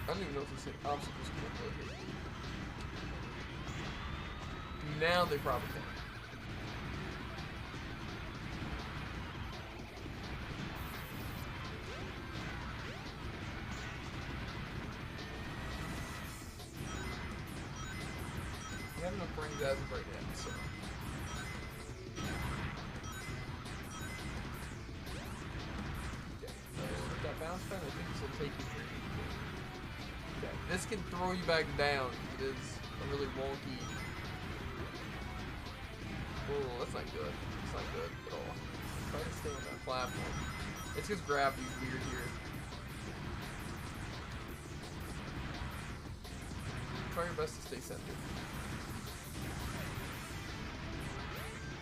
I don't even know if this obstacles can really hit. Now they probably can. We have enough brains as of right now, so. Okay, that bounce pad, I think this will take you through. Okay, this can throw you back down. It is a really wonky. Oh, that's not good. It's not good at all. Try to stay on that platform. It's just gravity's weird here. Try your best to stay centered.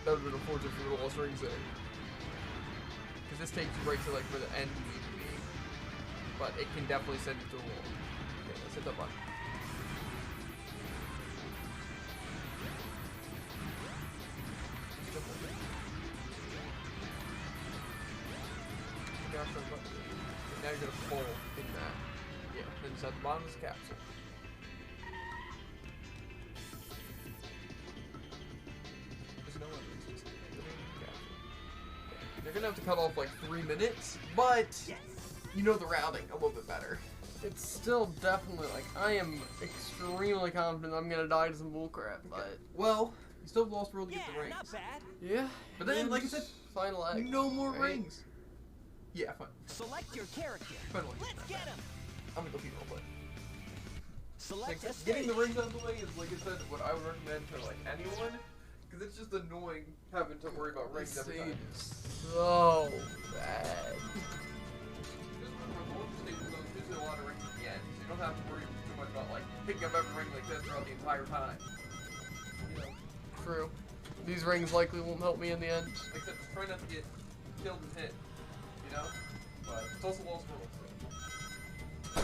That would have been unfortunate for the lost rings there. Because this takes you right to like where the end you need to be. But it can definitely send you to the wall. Okay, let's hit that button. And now you're gonna pull in that. Yeah, then it's at the bottom of this capsule. There's no other reasons. You're gonna have to cut off like 3 minutes, but you know the routing a little bit better. It's still definitely, like, I am extremely confident I'm gonna die to some bullcrap, but... Well, you still have lost world to get the rings. Not bad. Yeah. But then, like I said, final act. no more right? rings. Yeah, fine. Select your character. Finally. Let's get him. I'm gonna go keep roleplay. Select a Like, getting the stage. rings out of the way is, like I said, what I would recommend to like anyone, because it's just annoying having to worry about rings This every time. scene is so bad. Just remember, the one stage there's usually a lot of rings at the end, so you don't have to worry too much about like picking up every ring like this throughout the entire time. You know, True. These rings likely won't help me in the end. except just try not to get killed and hit. You know, but it's also lost world. So.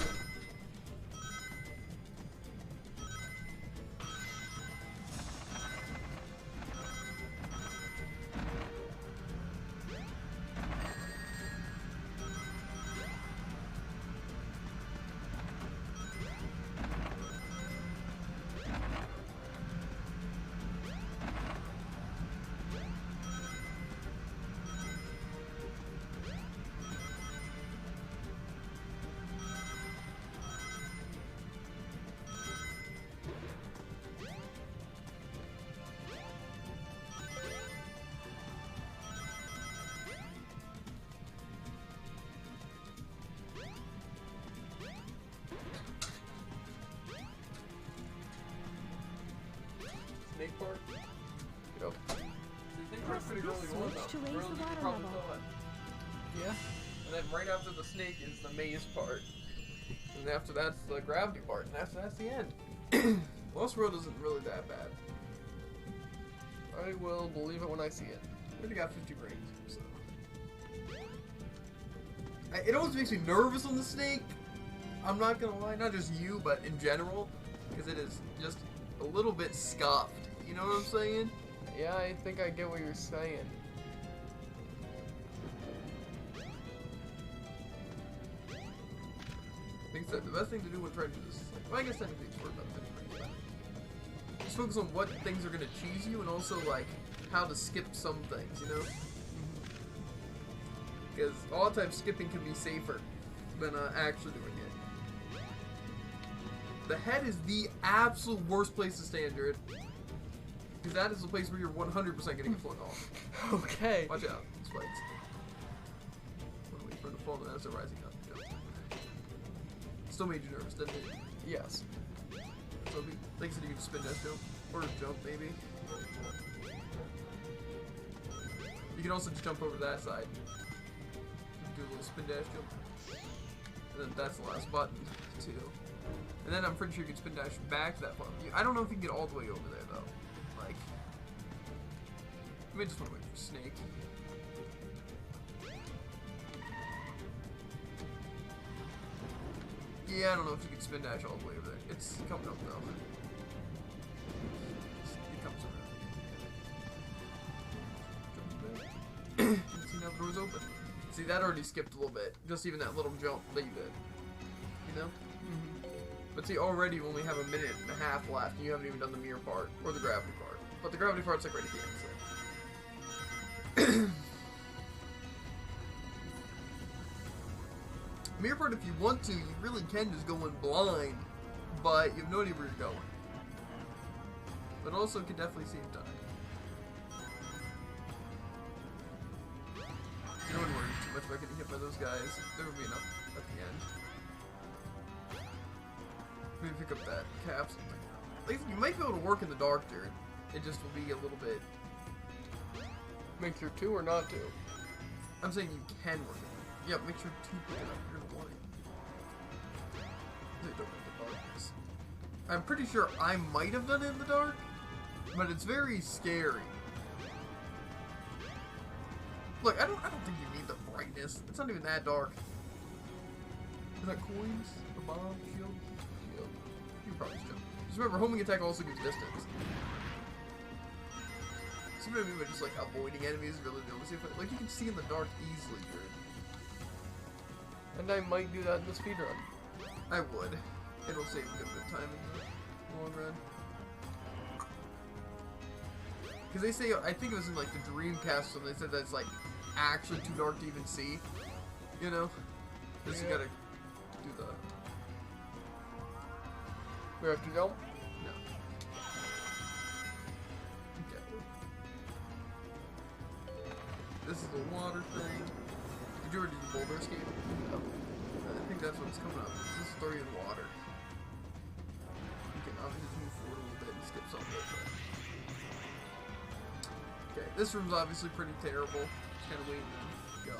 part. Yep. They were Press pretty this early on, switch to though. raise Early, the you water probably level. saw it. Yeah. And then right after the snake is the maze part. And after that's the gravity part. And after that's the end. Lost World isn't really that bad. I will believe it when I see it. I already got 50 brains, so. It always makes me nervous on the snake. I'm not gonna lie, not just you, but in general, because it is just a little bit scuffed. You know what I'm saying? Yeah, I think I get what you're saying. Like I said, the best thing to do when trying to do this is like, well, I guess technically it's for about 50 brains, but just focus on what things are gonna cheese you and also like how to skip some things, you know? Because a lot of times skipping can be safer than actually doing it. The head is the absolute worst place to stand, Jared. Because that is the place where you're 100% getting a flung off. Okay. Watch out, spikes. Wait for it to fall, and that's a rising up. Jump. Still made you nervous, didn't it? Yes. So, like I said, you can spin dash jump, or jump maybe. You can also just jump over that side. Do a little spin dash jump. And then that's the last button, too. And then I'm pretty sure you can spin dash back to that button. I don't know if you can get all the way over there, though. Like, I may just want to wait for Snake. Yeah, I don't know if you can spin dash all the way over there. It's coming up, though. It comes around. See, now the door's open. See, that already skipped a little bit. Just even that little jump that you did. You know? But see, already you only have a minute and a half left, and you haven't even done the mirror part, or the gravity part. But the gravity part's like right at the end, so. Mirror part, if you want to, you really can just go in blind, but you have no idea where you're going. But also can definitely save time. You don't worry too much about getting hit by those guys. There will be enough at the end. Maybe pick up that capsule. Like, you might be able to work in the dark, Jared. It just will be a little bit. Make sure to or not to. I'm saying you can work it. Yeah, make sure to pick it up. You're gonna want it. They don't have the darkness. I'm pretty sure I might have done it in the dark, but it's very scary. Look, I don't think you need the brightness. It's not even that dark. Is that coins? A bomb? Shield? Shield. You can probably jump. Just remember, homing attack also gives distance. See what I mean by just like avoiding enemies really the only safe way? Like you can see in the dark easily, Jared. And I might do that in the speedrun. I would. It'll save a good bit of time in the long run. Because they say, I think it was in like the Dreamcast, so they said that it's like actually too dark to even see. You know? Just you gotta do the. We have to jump? No. Okay. This is the water thing. Did you already do boulder escape? No. I think that's what's coming up. This is story in water. You can obviously just move forward a little bit and skip some of it. Okay, this room's obviously pretty terrible. Just kind of waiting to go.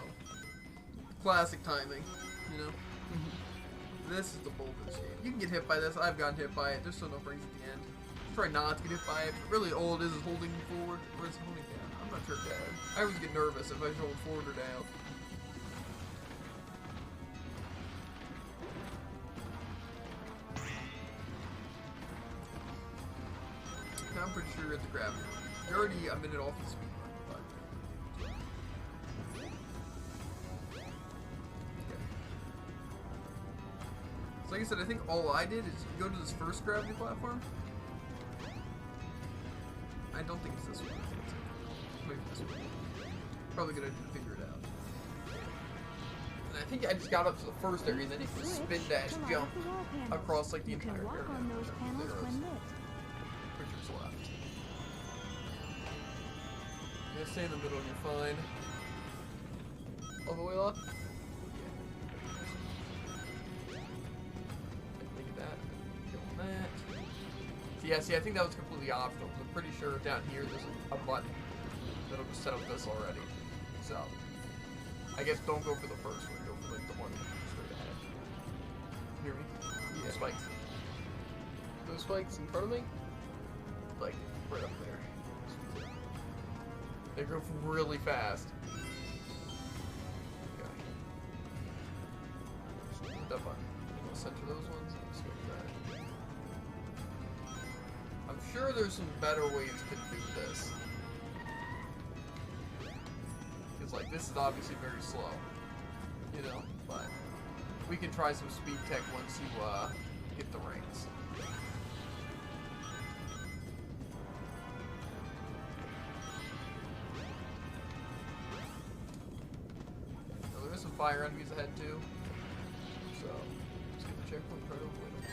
Classic timing, you know? This is the boulder escape. You can get hit by this. I've gotten hit by it. There's still no rings at the end. Try not to get hit by it, but really all it is holding forward or is it holding down. I'm not sure. I always get nervous if I hold forward or down. Now I'm pretty sure you're at the gravity. You're already a minute off the speed run, but. Okay. So like I said, I think all I did is go to this first gravity platform. I don't think it's this one. I think it's maybe this one. Probably a good idea to figure it out. And I think I just got up to the first area, then you can spin dash jump across like the You can entire walk area. on those panels Arrows. when lit. Pictures left. Yeah, stay in the middle and you're fine. All the way left? Yeah. Look at that. Go on that. Yeah, see, I think that was completely optional. I'm pretty sure down here there's a button that'll just set up this already. So, I guess don't go for the first one. Go for like the one straight ahead. Hear me? Yeah. Spikes. Those spikes in front of me? Like right up there. They go really fast. Okay. Just hit that button. We'll center those ones. Let's go with that. I'm sure there's some better ways to do this. Because like this is obviously very slow. You know, but we can try some speed tech once you get the rings. Some fire enemies ahead too, so let's get the checkpoint right over with them.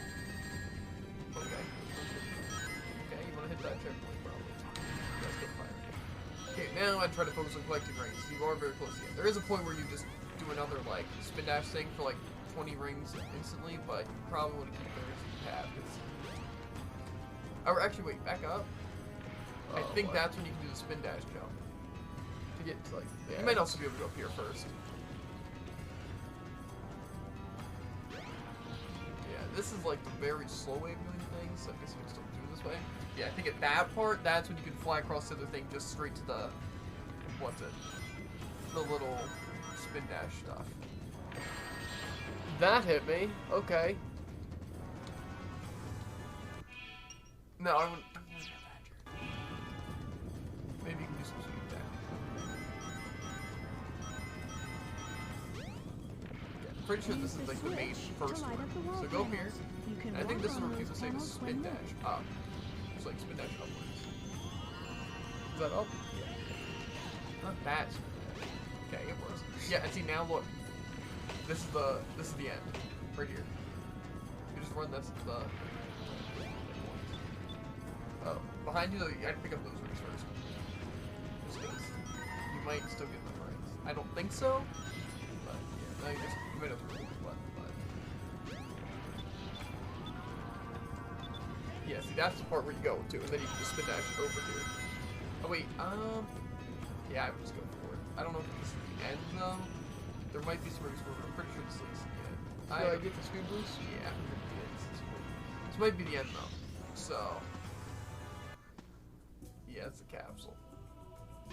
Okay. Okay, you want to hit that checkpoint probably. Let's get fire. Okay, now I try to focus on collecting rings. You are very close to the end. There is a point where you just do another like spin dash thing for like 20 rings instantly, but you probably want to keep those you have. Or actually, wait, back up. I think that's when you can do the spin dash jump to get to like. You might also be able to go up here first. This is like the very slow way of doing things, so I guess we can still do it this way. Yeah, I think at that part, that's when you can fly across the other thing just straight to the, what's it? The little spin dash stuff. That hit me. Okay. No, I wouldn't. Maybe you can do some speed dash. Pretty sure this is like the main first one. So go here, and I think this is where people say the spin dash up. It's like spin dash upwards. Is that up? Yeah. Not that spin dash. Okay, it was. Yeah, and see now look. This is the end. Right here. You just run this the oh, behind you though, you gotta pick up those rings first. Just because you might still get the rings. I don't think so. But yeah, now you just might have to remove the button, but yeah, see that's the part where you go to, and then you can just spin dash over here. Oh wait, yeah, I would just go for it. I don't know if this is the end though. There might be some rings where I'm pretty sure this is the end. I get the speed boost? Yeah, this might be the end though. So yeah, it's a capsule. I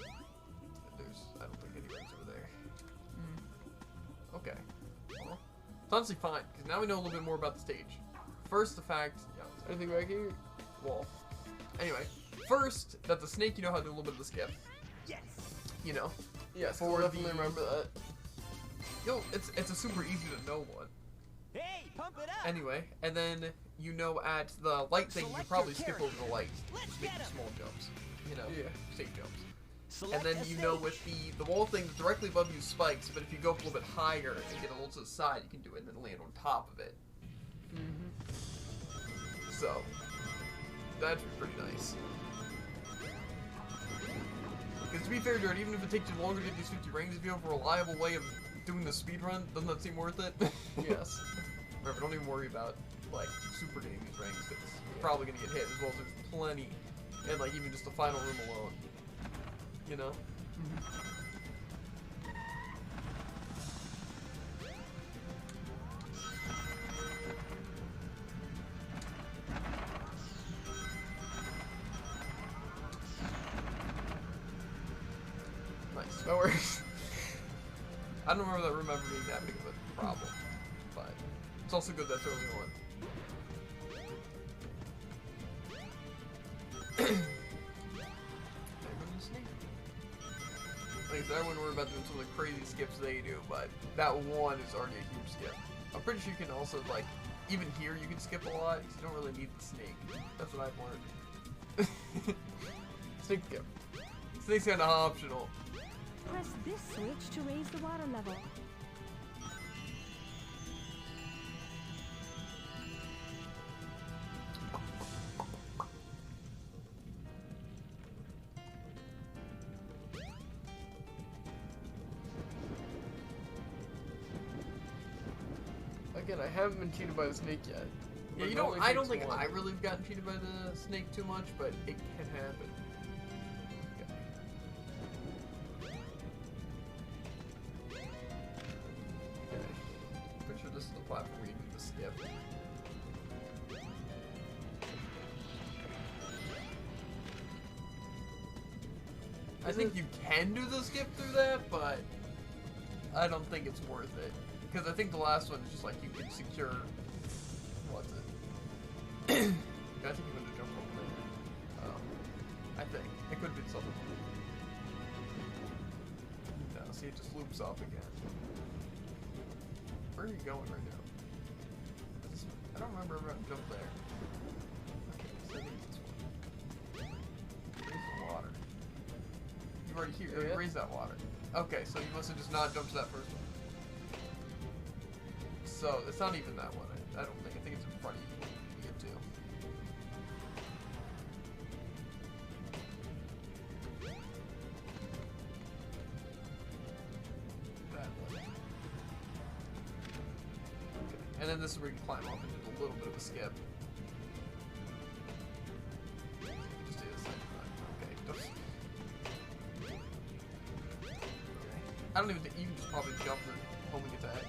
don't think any rings over there. Okay. Well, it's honestly fine, because now we know a little bit more about the stage. First, the fact... Yeah, anything back here? Wall. Anyway, first, that the snake, you know how to do a little bit of the skip. Yes. You know? Yes, For I definitely remember that. Yo, it's a super easy to know one. Hey, pump it up. Anyway, and then, you know, at the light thing, you Select can probably your skip over the light. Let's Just get making 'em. small jumps. You know? Yeah. Safe jumps. Select And then a you know stage. with the wall thing directly above you spikes, but if you go up a little bit higher and get a little to the side, you can do it and then land on top of it. So, that'd be pretty nice. Because to be fair, Jared, even if it takes you longer to get these 50 rings, if you have a reliable way of doing the speed run, doesn't that seem worth it? Yes. Remember, don't even worry about, like, super getting these rings, because you're probably going to get hit, as well as there's plenty, and, like, even just the final room alone. You know? Nice, that works. I don't remember that room ever being that big of a problem, but it's also good that's early on. Like, I wouldn't worry about doing some of the crazy skips they do, but that one is already a huge skip. I'm pretty sure you can also, like, even here you can skip a lot, because you don't really need the snake. That's what I've learned. Snake skip. Snake's kind of optional. Press this switch to raise the water level. Again, I haven't been cheated by the snake yet. Yeah, you it don't. only I don't takes think one. I really have gotten cheated by the snake too much, but it can happen. Okay. Pretty sure this is the platform where you need to skip. I think you can do the skip through that, but I don't think it's worth it. Because I think the last one is just like you can secure. What's it? I think you want to jump over there. I think. It could be something. No, see, it just loops up again. Where are you going right now? I don't remember if I jumped there. Okay, so I think it's this one. Raise the water. You've already here. Oh, yeah? Raised that water. Okay, so you must have just not jumped to that first one. So, it's not even that one. I don't think. I think it's in front of you. You get two. That one. Okay. And then this is where you climb up and do a little bit of a skip. Just do this thing. Okay. I don't even think you can just probably jump or homing attack.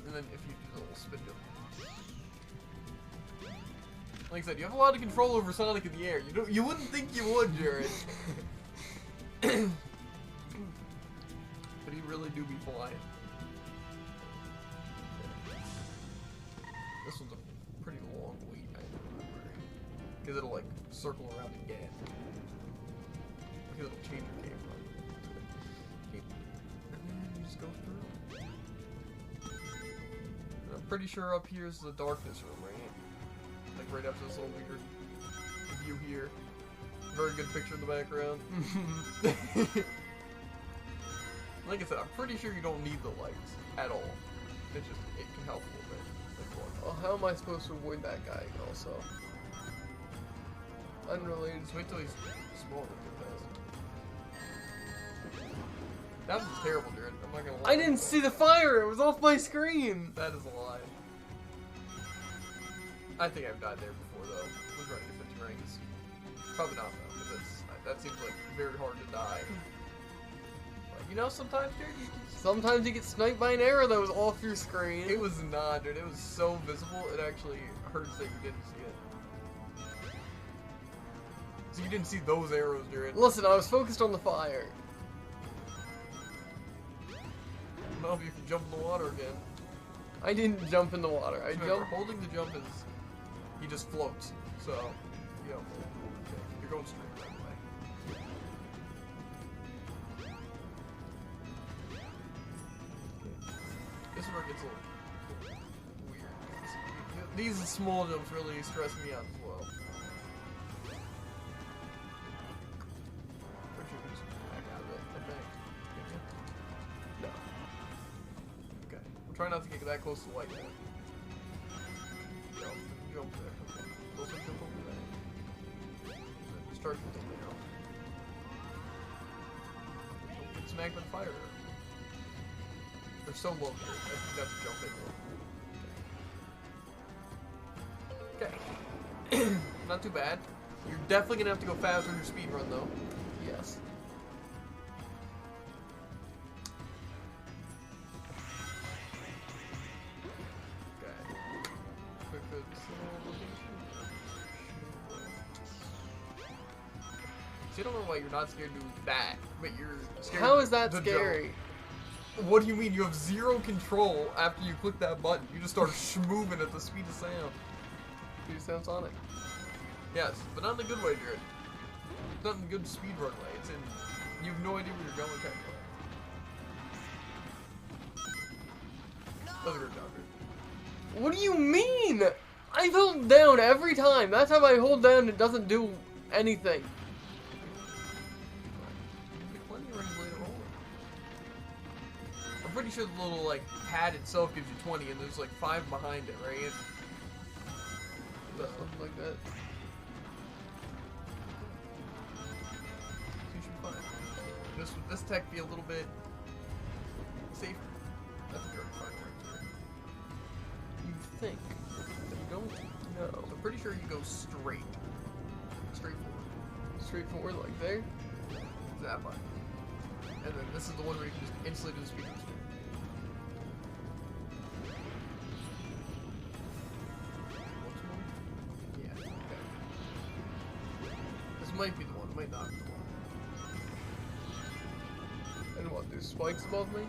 And then if you do the little spin jump. Like I said, you have a lot of control over Sonic in the air. You wouldn't think you would, Jared. But he really do be flying. This one's a pretty long wait, I remember. Because it'll like circle around again. Because it'll change your camera. And then you just go through. I'm pretty sure up here is the darkness room, right? Like right after this little weird view here. Very good picture in the background. Like I said, I'm pretty sure you don't need the lights at all. It can help a little bit. Like, Well, how am I supposed to avoid that guy also? Unrelated. just wait till he's small and get past. That was terrible, Jared. I'm not gonna lie. I didn't see the fire! It was off my screen! That is a lie. I think I've died there before, though. With running 50 rings. Probably not, though, because that seems like very hard to die. But, you know, sometimes, Jared, Sometimes you get sniped by an arrow that was off your screen. it was not, dude. It was so visible, it actually hurts that you didn't see it. So you didn't see those arrows, Jared. Listen, I was focused on the fire. Well, if you can jump in the water again. I didn't jump in the water. I Remember, jumped. holding the jump is... He just floats. So, you know, okay, you're going straight right away. This is where it gets a little weird. These small jumps really stress me out as well. Pretty sure we just back out of it, I think. No. Okay. We'll try not to get that close to the light there. Jump there. Okay. Also jump over there. Just start with the arrow. Don't get smacked by the fire. They're so low here. I think you have to jump into them. Okay. Not too bad. You're definitely gonna have to go faster in your speed run though. Yes. See, I don't know why you're not scared to do that, but you're scared. How is that to scary? jump. What do you mean? You have zero control after you click that button. You just start moving at the speed of sound. You sound Sonic. Yes, but not in a good way, Jared. It's not in a good speedrun way. It's in you have no idea where you're going kind of way. That's a good job, Jared. What do you mean? I hold down every time. That time I hold down, it doesn't do anything. Plenty of rings later on. I'm pretty sure the little like pad itself gives you 20, and there's like 5 behind it, right? Something like that. You should find. This tech be a little bit safer. That's a very fine right there. think. I don't know. I'm pretty sure you go straight. Straight forward. Straight forward like there? That button. And then this is the one where you can just instantly do the speed boost. Yeah, okay. This might be the one, might not be the one. And what, there's spikes above me?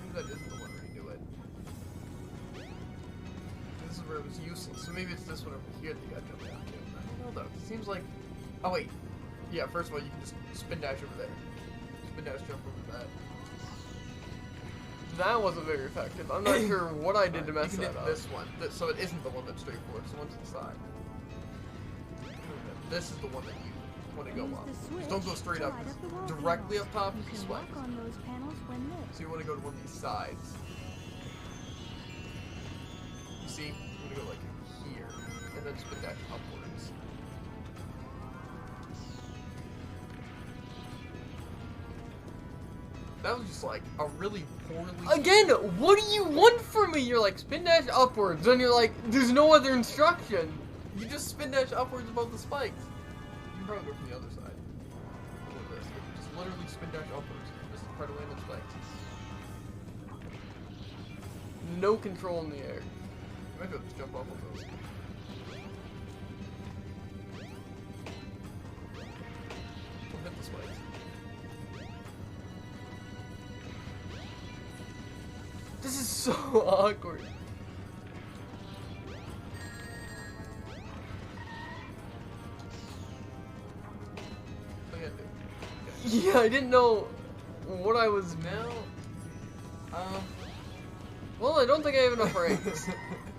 Maybe that isn't the one where you do it. This is where it was useless, so maybe it's this one over here that you gotta jump down to. I don't know though, it seems like... Oh wait. Yeah, first of all, you can just spin dash over there. Spin dash jump over that. That wasn't very effective. I'm not sure what I did to mess you can that hit up. this one, so it isn't the one that's straight forward, so one's to the side. This is the one that you want to go Use up. the switch Just don't go straight to up. light up the wall Directly panels. up top You is the can spike. work on those panels when lit. So you want to go to one of these sides. You see? You want to go like here, and then spin dash upwards. That was just like a really poorly... Again, what do you want from me? You're like, spin dash upwards, and you're like, there's no other instruction. You just spin dash upwards above the spikes. You can probably go from the other side. Or this. Just literally spin dash upwards. Just try to land on spikes. No control in the air. You might be able to jump off of those. Don't hit the spikes. This is so awkward. So yeah, dude. Yeah, I didn't know what I was... Now, Well, I don't think I have enough rings.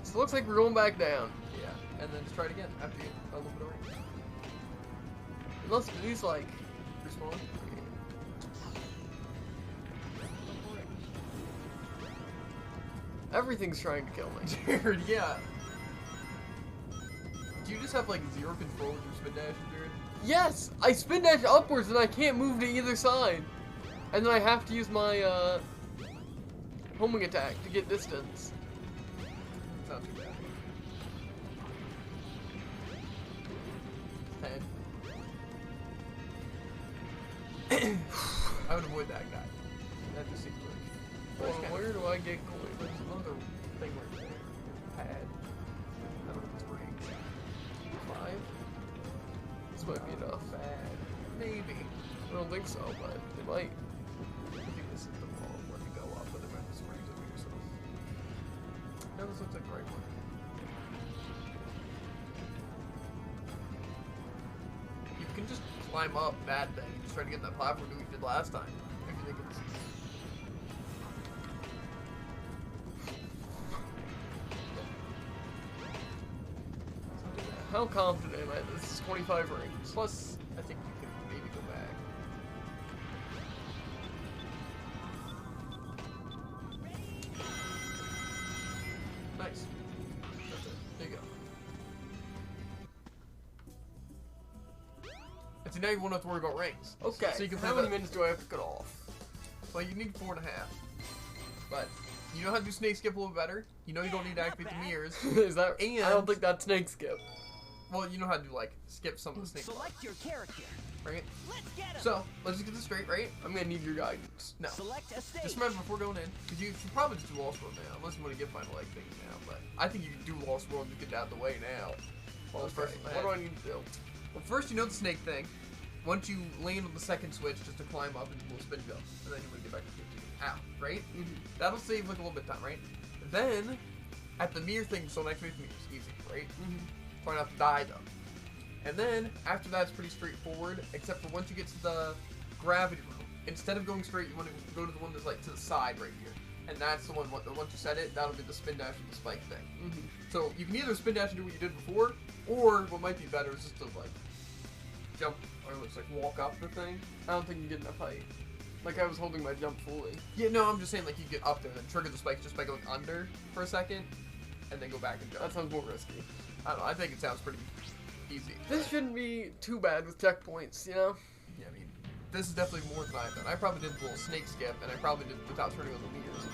So it looks like we're going back down. yeah, and then just try it again after you get a little bit of range. Unless these, like... Respawn. Everything's trying to kill me. Jared, yeah. Do you just have like zero control with your spin dash, Jared? Yes! I spin dash upwards and I can't move to either side. And then I have to use my, homing attack to get distance. It's not too bad. 10. I would avoid that guy. That just seems like... Well, where do I get coins? There's another thing right there. There's a pad. I don't know if it's rings. 5? This might be enough. Bad. Maybe. I don't think so, but it might. I think this is the wrong one to go up, but there might be some rings over here, so... No, this looks like the right one. You can just climb up that thing and just try to get that platform that we did last time. If you think it's... How confident am I? This is 25 rings. Plus, I think you can maybe go back. Nice. That's it. There you go. And so now you won't have to worry about rings. Okay, So you can how play many the- minutes do I have to cut off? Well, you need 4.5. But you know how to do snake skip a little better. You know you don't need to activate the mirrors. Is that... I And- don't think that's snake skip. Well, you know how to like skip some of the snake Select your character. right? Let's get him. So let's just get this straight, right? I'm gonna need your guidance. No. Select a stage. Just remember before going in, because you should probably just do Lost World now, unless you want to get Final Egg things now. But I think you can do Lost World and just get out of the way now. Well, Okay, first what do I need to do? Well, first you know the snake thing. Once you land on the second switch, just to climb up and we'll spin jump, and then you want to get back to 15. Ow, right? That'll save like a little bit of time, right? Then at the mirror thing, so activate the mirrors, easy, right? Try not to die though. And then after that, it's pretty straightforward, except for once you get to the gravity room, instead of going straight, you want to go to the one that's like to the side right here. And that's the one, once you set it, that'll be the spin dash with the spike thing. So you can either spin dash and do what you did before, or what might be better is just to like jump, or it's like walk up the thing. I don't think you get enough height. Like I was holding my jump fully. Yeah, no, I'm just saying like you get up there and then trigger the spikes just by going under for a second, and then go back and jump. That sounds more risky. I don't know, I think it sounds pretty easy. This shouldn't be too bad with checkpoints, you know? Yeah, I mean, this is definitely more than I've done. I probably did the little snake skip, and I probably did it without turning on the mirrors.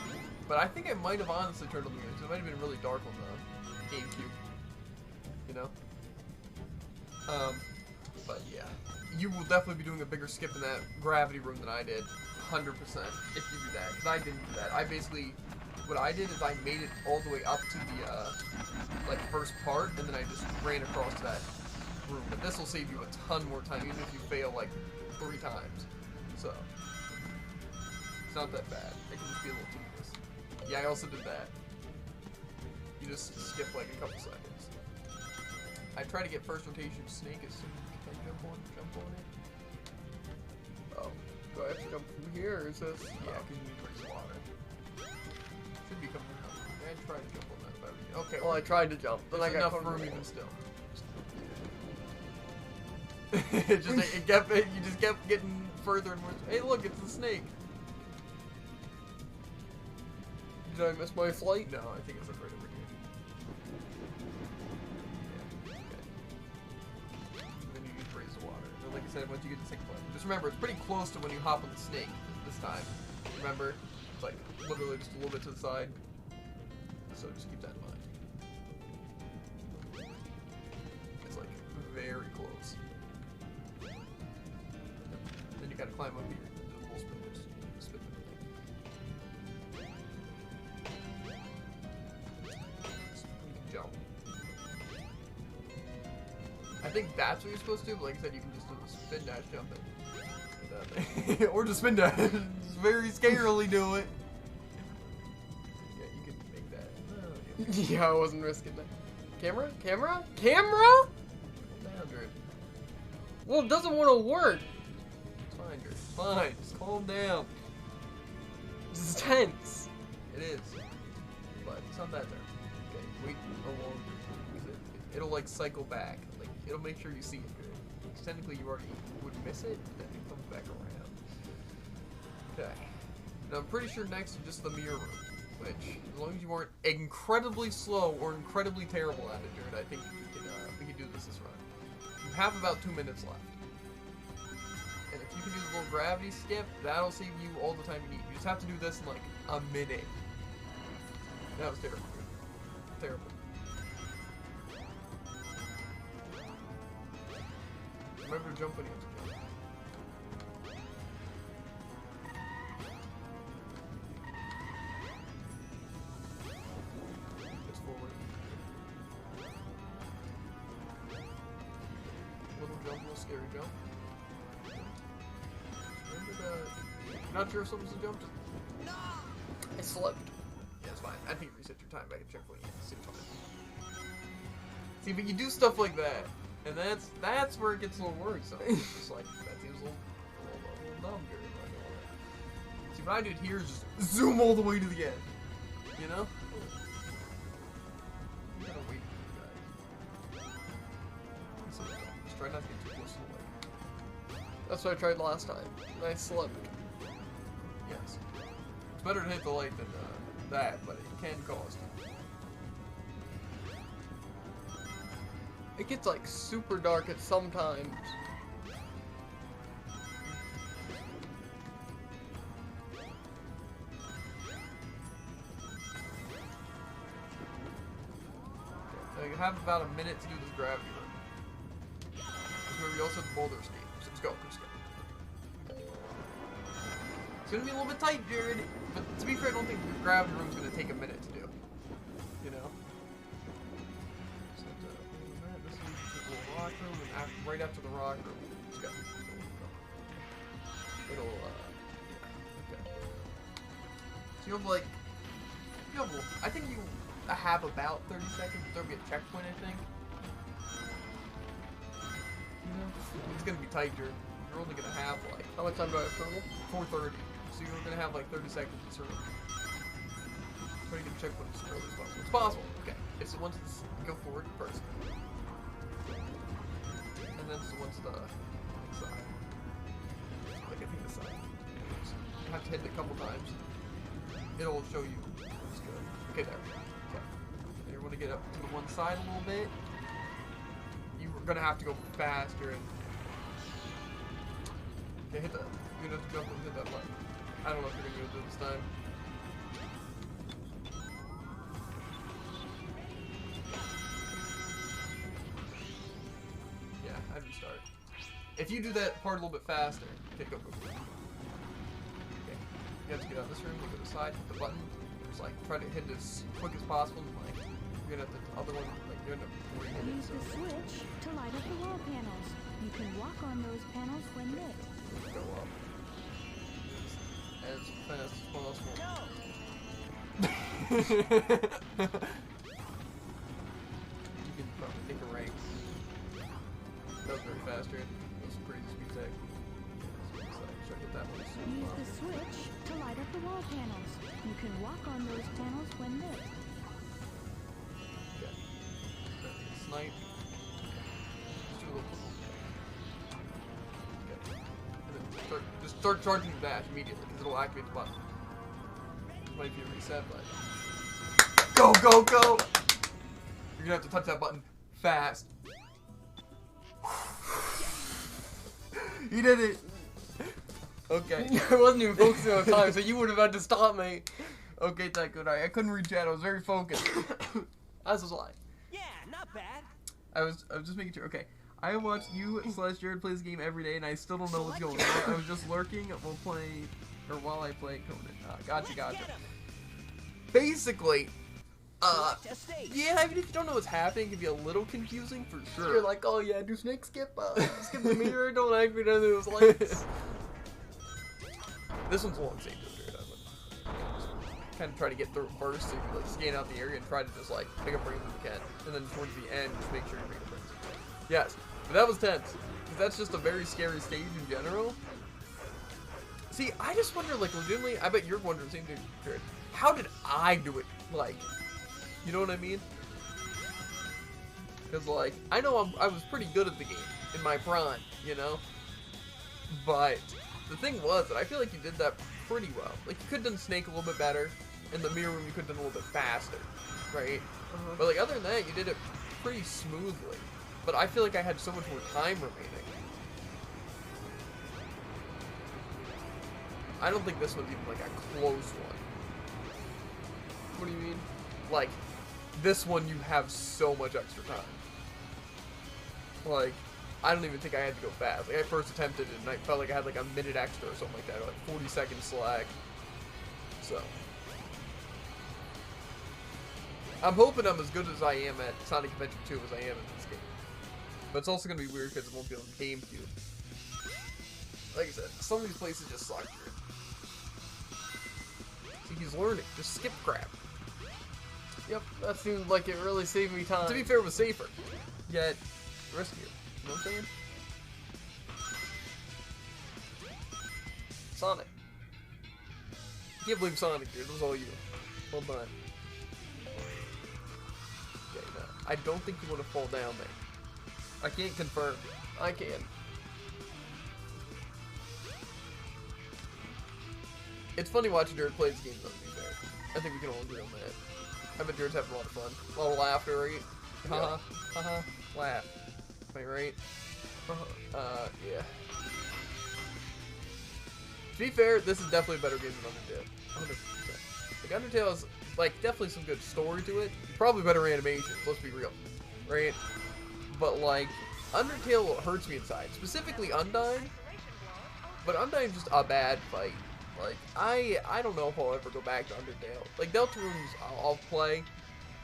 But I think I might have honestly turned on the mirrors. It might have been really dark on the GameCube. You know? But yeah. You will definitely be doing a bigger skip in that gravity room than I did. 100% if you do that. Because I didn't do that. I basically... What I did is I made it all the way up to the, like, first part, and then I just ran across that room. But this will save you a ton more time, even if you fail, like, 3 times. So, it's not that bad. It can just be a little tedious. Yeah, I also did that. You just skip, like, a couple seconds. I try to get first rotation snake as soon as you can jump on it. Oh, do I have to jump from here, or is this? Yeah, because you need to raise water. Should be coming out. I tried to jump on that, but okay. Well, I tried to jump, then I there's got enough room caught. even still. You just kept getting further and more. Hey, look, it's the snake. Did I miss my flight? No, I think it's like right over here. Yeah, okay. And then you just raise the water. And then, like I said, once you get to the second flight, just remember, it's pretty close to when you hop on the snake this time. Remember? It's like literally just a little bit to the side. So just keep that in mind. It's like very close. Then you gotta climb up here. Do the little spin thing. You can jump. I think that's what you're supposed to do, but like I said, you can just do the spin dash jumping. Or just spin dash. Just very scarily do it. Yeah, you can make that. Oh, yeah. Yeah, I wasn't risking that. Camera? Camera? Camera? Down, Drew. Well, it doesn't want to work. It's fine, Drew. It's fine. Just calm down. This is tense. It is. But it's not that tense. Okay, wait a long time. It'll like cycle back. Like, it'll make sure you see it, Drew. Because technically you already would miss it, then it comes back around. Okay. Now I'm pretty sure next is just the mirror room, which, as long as you weren't incredibly slow or incredibly terrible at it, Jared, I think we can do this run. You have about 2 minutes left. And if you can do the little gravity skip, that'll save you all the time you need. You just have to do this in like a minute. That was terrible. Terrible. Remember to jump when you have to jump. It's forward. Little jump, little scary jump. Remember the... Not sure if something's a jump? I slipped. Yeah, it's fine. I think you reset your time back and check when you see time. See, but you do stuff like that. And that's where it gets a little worrisome. It's just like, that seems a little dumb, Jerry. See, what I did here is just zoom all the way to the end. You know? You gotta wait for you guys. So, just try not to get too close to the light. That's what I tried last time. And I slipped. Yes. It's better to hit the light than that, but it can cost. It gets like super dark at some times. So you have about a minute to do this gravity run. Because remember, you also have the boulder escape. So just go, just go. It's gonna be a little bit tight, Jared. But to be fair, I don't think the gravity room's gonna take a minute to do. You know? So, this is the little rock room, and right after the rock room, just go. It'll, yeah, okay. So you have like, I think you have about 30 seconds. There'll be a checkpoint, I think. You know? It's gonna be tight, Jared. You're only gonna have like, How much time do I have total? 4:30. So you're gonna have like 30 seconds to sort of try to get a checkpoint as early as possible. It's possible. Okay. It's the ones that go forward first. And then it's the ones the side. Like I think the side. You have to hit it a couple times. It'll show you it's good. Okay, there. Okay. And you want to get up to the one side a little bit. You're gonna have to go faster and Okay, hit that. You're gonna have to jump and hit that button. I don't know if you're gonna be able to do it this time. Yeah, I'd restart. If you do that part a little bit faster, okay, go. Okay. You have to get out of this room, you go to the side, hit the button, just like try to hit it as quick as possible, and like you're gonna have the other one, like you're gonna Use the switch to light up the wall panels. You can walk on those panels when lit. go up as fast as possible. You can probably take a rank. That was very fast, right? That was pretty speed tech. So I get that one. Use the switch to light up the wall panels. You can walk on those panels when lit. Okay. Snipe. Just do a little. Okay. And then just start charging the dash immediately, because it'll activate the button. Wait for you to reset, but go, go, go! You're gonna have to touch that button fast. You did it! Okay. I wasn't even focusing on time, so you would have had to stop me. Okay, that good. I couldn't reach out. I was very focused. As was I. Yeah, not bad. I was just making sure. Okay. I watch you / Jared play this game every day, and I still don't know what's going on. I was just lurking while I play Conan. Gotcha. Basically, yeah, I mean, if you don't know what's happening, it can be a little confusing for sure. You're like, oh yeah, do snake skip? Skip the mirror, don't activate any of those lights. This one's a long save to do it. Kind of try to get through it first, so you can like scan out the area and try to just like pick up rings if you can, and then towards the end, just make sure you pick up rings. Yes, but that was tense, because that's just a very scary stage in general. See, I just wonder, like, legitimately, I bet you're wondering the same thing, Jared. How did I do it? Like, you know what I mean? Because, like, I know I was pretty good at the game in my prime, you know? But the thing was that I feel like you did that pretty well. Like, you could have done Snake a little bit better. In the mirror room, you could have done a little bit faster, right? But, like, other than that, you did it pretty smoothly. But I feel like I had so much more time remaining. I don't think this one's even, like, a close one. What do you mean? Like, this one you have so much extra time. Like, I don't even think I had to go fast. Like, I first attempted it and I felt like I had like a minute extra or something like that, or like 40 seconds slack. So, I'm hoping I'm as good as I am at Sonic Adventure 2 as I am in this game. But it's also going to be weird because it won't be on GameCube. Like I said, some of these places just suck. See, he's learning. Just skip crap. Yep, that seemed like it really saved me time. To be fair, it was safer, yet riskier. You know what I'm saying? Sonic. I can't believe Sonic, dude. It was all you. Well done. Okay, no. I don't think you want to fall down there. I can't confirm. I can. It's funny watching Jared play this game, though, to be fair. I think we can all agree on that. I bet Jared's having a lot of fun. A lot of laughter, right? Haha, haha, laugh. Am I right? Yeah. To be fair, this is definitely a better game than Undertale. 100%. Like, Undertale has, like, definitely some good story to it. Probably better animations, let's be real. Right? But, like, Undertale hurts me inside. Specifically Undyne. But Undyne's just a bad fight. Like, I don't know if I'll ever go back to Undertale. Like, Deltarune's I'll play,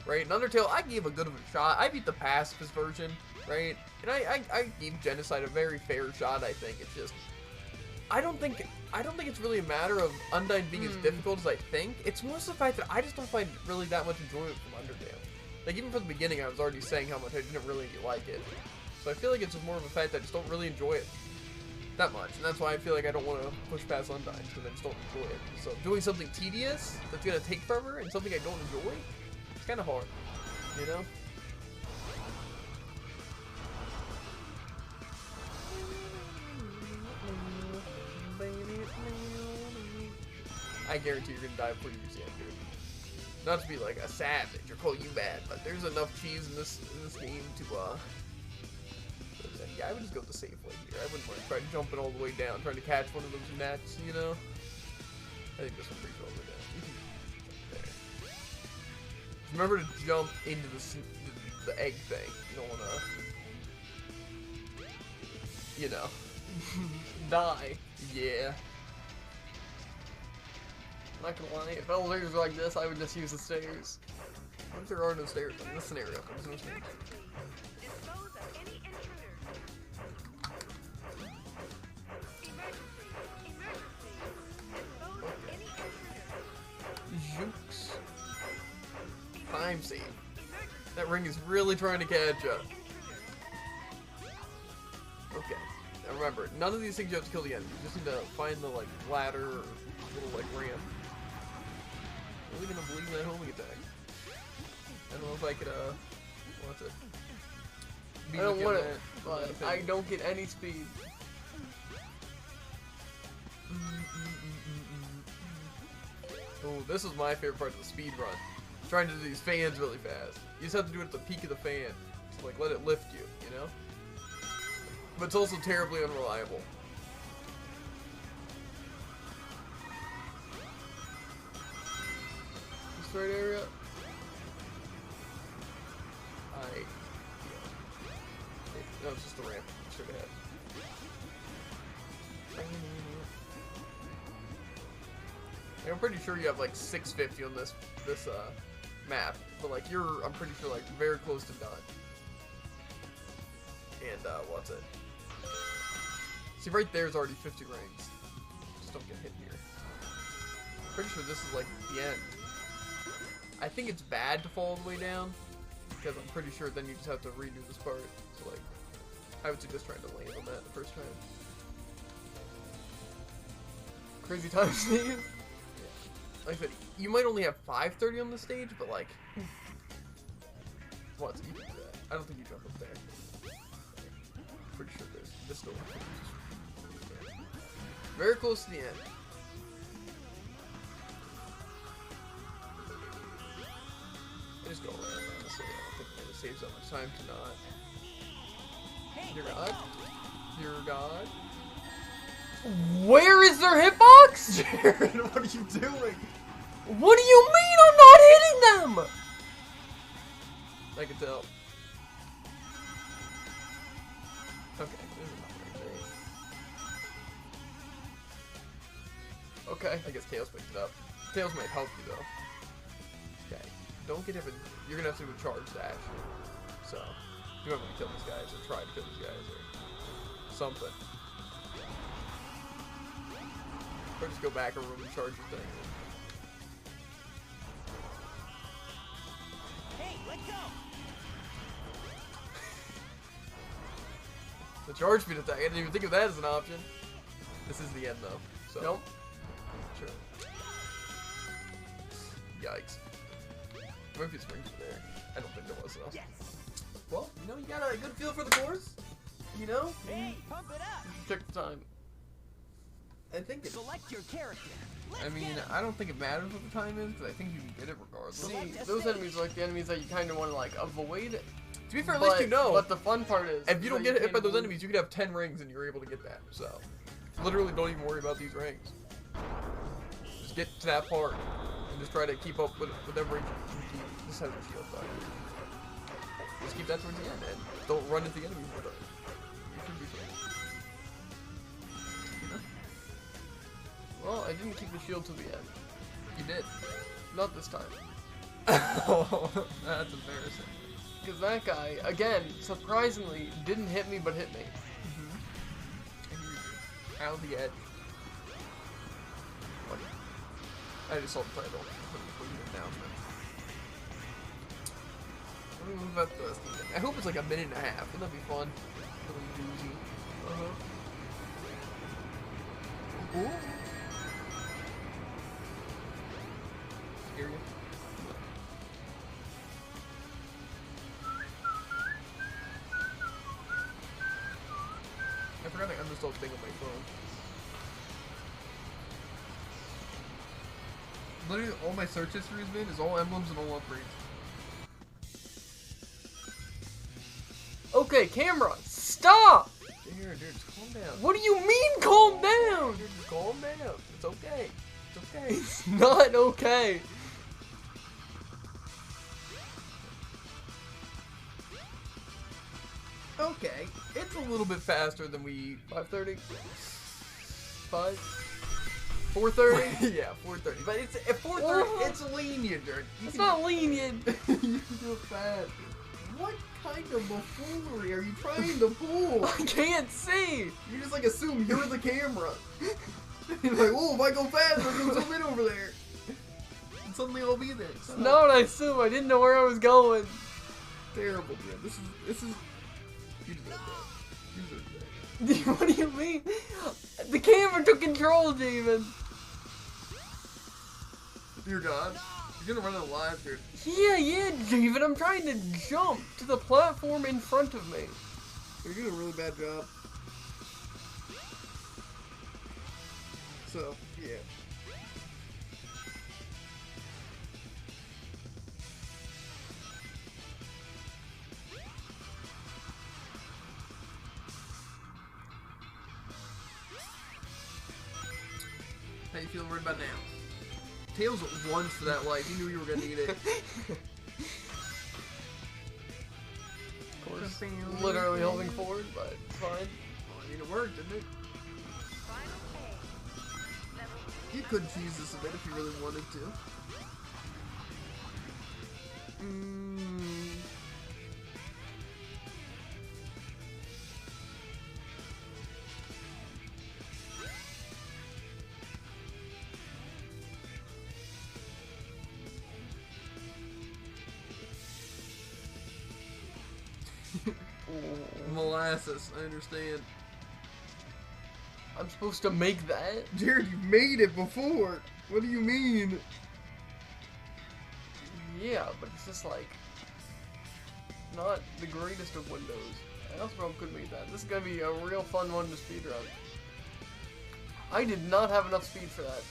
right? And Undertale, I gave a good of a shot. I beat the pacifist version, right? And I gave Genocide a very fair shot, I think. It's just, I don't think it's really a matter of Undyne being as difficult as I think. It's more so the fact that I just don't find really that much enjoyment from Undertale. Like, even from the beginning, I was already saying how much I didn't really like it. So I feel like it's more of a fact that I just don't really enjoy it that much, and that's why I feel like I don't want to push past Undyne, because I just don't enjoy it. So doing something tedious that's gonna take forever and something I don't enjoy, it's kind of hard, you know. I guarantee you're gonna die before you use the end, dude. Not to be like a savage or call you bad, but there's enough cheese in this game to yeah, I would just go the safe way here. I wouldn't want to try to jump it all the way down, trying to catch one of those nets, you know? I think this one's pretty all the way down. You can there. Just remember to jump into the egg thing. You don't want to, you know, die. Yeah. I'm not gonna lie, if elevators were like this, I would just use the stairs. What if there are no stairs in this scenario? There's no stairs. Dispose of any intruder. Emergency. Emergency. Dispose of any intruder. Jukes. Time save. That ring is really trying to catch up. Okay. Now remember, none of these things you have to kill the enemy. You just need to find the like ladder or little like ramp. Are we gonna believe that homing attack? I don't know if I could what's it? I don't want it, but I don't get any speed. Oh, this is my favorite part of the speed run. Trying to do these fans really fast. You just have to do it at the peak of the fan. So like let it lift you, you know? But it's also terribly unreliable. This right area. No, it's just a ramp. Straight ahead. I'm pretty sure you have like 650 on this map, but like I'm pretty sure like very close to done. And what's it? See, right there's already 50 rings. Just don't get hit here. Pretty sure this is like the end. I think it's bad to fall all the way down, because I'm pretty sure then you just have to redo this part. So like, I would suggest trying to land on that the first time. Crazy time, Steve. Yeah. Like I said, you might only have 530 on the stage, but like, what? You can do that. I don't think you jump up there. Pretty sure there's still very close to the end. I just go around, honestly. I don't think it saves that much time to not. Dear God. Dear God. Where is their hitbox? Jared, what are you doing? What do you mean I'm not hitting them? I can tell. Okay, this is not very great. Okay, I guess Tails picked it up. Tails might help you though. Okay, don't get hit with. You're gonna have to do a charge dash. So, you don't want to kill these guys or try to kill these guys or something. Or just go back and room and charge your thing. Hey, let go! The charge speed attack. I didn't even think of that as an option. This is the end though. So. Nope. Sure. Yikes. There might be springs there. I don't think there was though. Yes! Well, you know, you got a good feel for the course. You know? Hey, pump it up! Check the time. I think it. Select your character. I mean, I don't think it matters what the time is, because I think you can get it regardless. See, those enemies are like the enemies that you kind of want to like avoid. To be fair, at least you know. But the fun part is, If you don't get hit by those can't enemies, you could have 10 rings and you're able to get that. So, literally don't even worry about these rings. Just get to that part and just try to keep up with whatever ring you can keep. This has a shield though. Just keep that towards the end and don't run into the enemies with it. You should be fine. You know? Well, I didn't keep the shield to the end. You did. Not this time. Oh, that's embarrassing. Because that guy, again, surprisingly, didn't hit me but hit me. Out of the edge. What? I just saw the title. Announcement. Let me move up the rest of the thing. I hope it's like a minute and a half. Wouldn't that be fun? Really doozy. Ooh. Scare you? I forgot I uninstalled thing on my phone. Literally, all my search history has been is all emblems and all upgrades. Okay, camera, Stop! Dude, just calm down. What do you mean, calm down? Dude, just calm down. It's okay. It's okay. It's not okay. Okay, it's a little bit faster than we... 5:30? 5? 4:30? yeah, 4:30. But it's at 4:30. It's lenient, dude. It's not lenient. You can do it fast. What kind of buffoonery are you trying to pull? I can't see. You just like assume you're the camera. You're like, oh, if I go fast, I'm gonna zoom in over there. And suddenly I'll be there. So, No, I assume I didn't know where I was going. terrible, dude. This is. You deserve that. You deserve that. What do you mean? The camera took control, David. Dear God, you're gonna run out of lives, dude. Yeah, David. I'm trying to jump to the platform in front of me. You're doing a really bad job. So, yeah. How you feeling right about now? Tails at once for that life. You knew you were gonna need it. Of course, literally holding forward, but it's fine. Well, I mean, it worked, didn't it? Final A. Level You could cheese this a bit if you really wanted to. Molasses, I understand. I'm supposed to make that? Jared, you made it before. What do you mean? Yeah, but it's just like not the greatest of windows. I also probably could make that. This is gonna be a real fun one to speedrun. I did not have enough speed for that.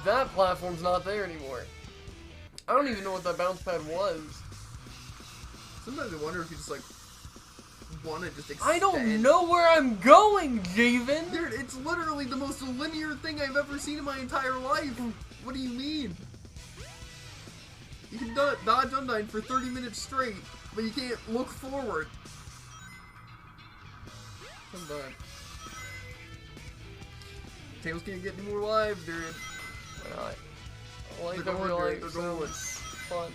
That platform's not there anymore. I don't even know what that bounce pad was. Sometimes I wonder if you just like want to just extend. I don't know where I'm going, Javen! Dude, it's literally the most linear thing I've ever seen in my entire life. What do you mean? You can dodge Undyne for 30 minutes straight, but you can't look forward. I'm done. Tails can't get any more lives, dude. Why not? I like They're the going, real Jared, life, they're so going. it's fun.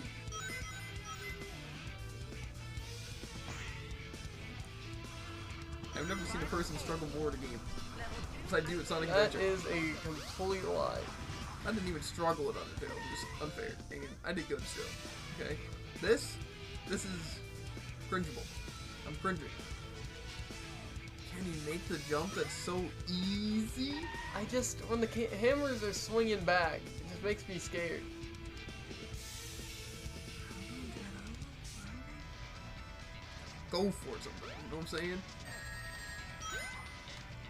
I've never seen a person struggle more at a game. As I do at Sonic That Adventure. is a complete lie. I didn't even struggle at Undertale, it was just unfair. And I did good still. Okay? This is cringeable. I'm cringing. Can you make the jump that's so easy? I just, when the hammers are swinging back, it just makes me scared. Go for it sometimes, you know what I'm saying?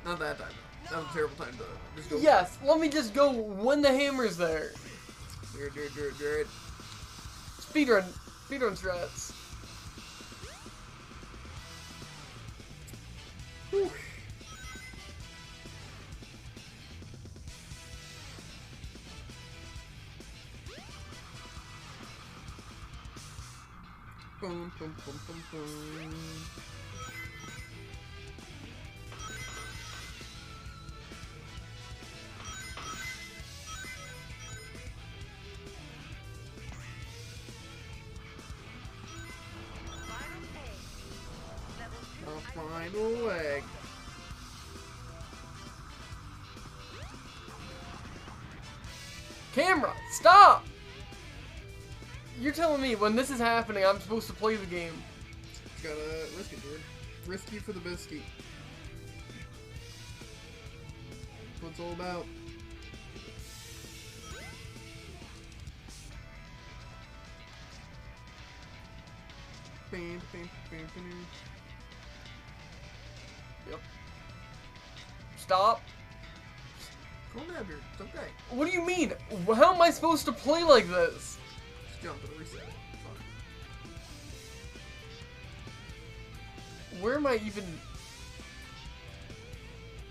Not that time though. That was a terrible time to just go. Yes, let me just go when the hammer's there. Jared. Speedrun strats. Whew. Boom, boom, boom, boom, boom. Final leg. Camera, stop! You're telling me when this is happening, I'm supposed to play the game. Just gotta risk it, dude. Risky for the biscuit. That's what it's all about. Bam, bam, bam, bam. Yep. Stop. Calm down, dude. It's okay. What do you mean? How am I supposed to play like this? Just jump and reset it. It's fine. Where am I even...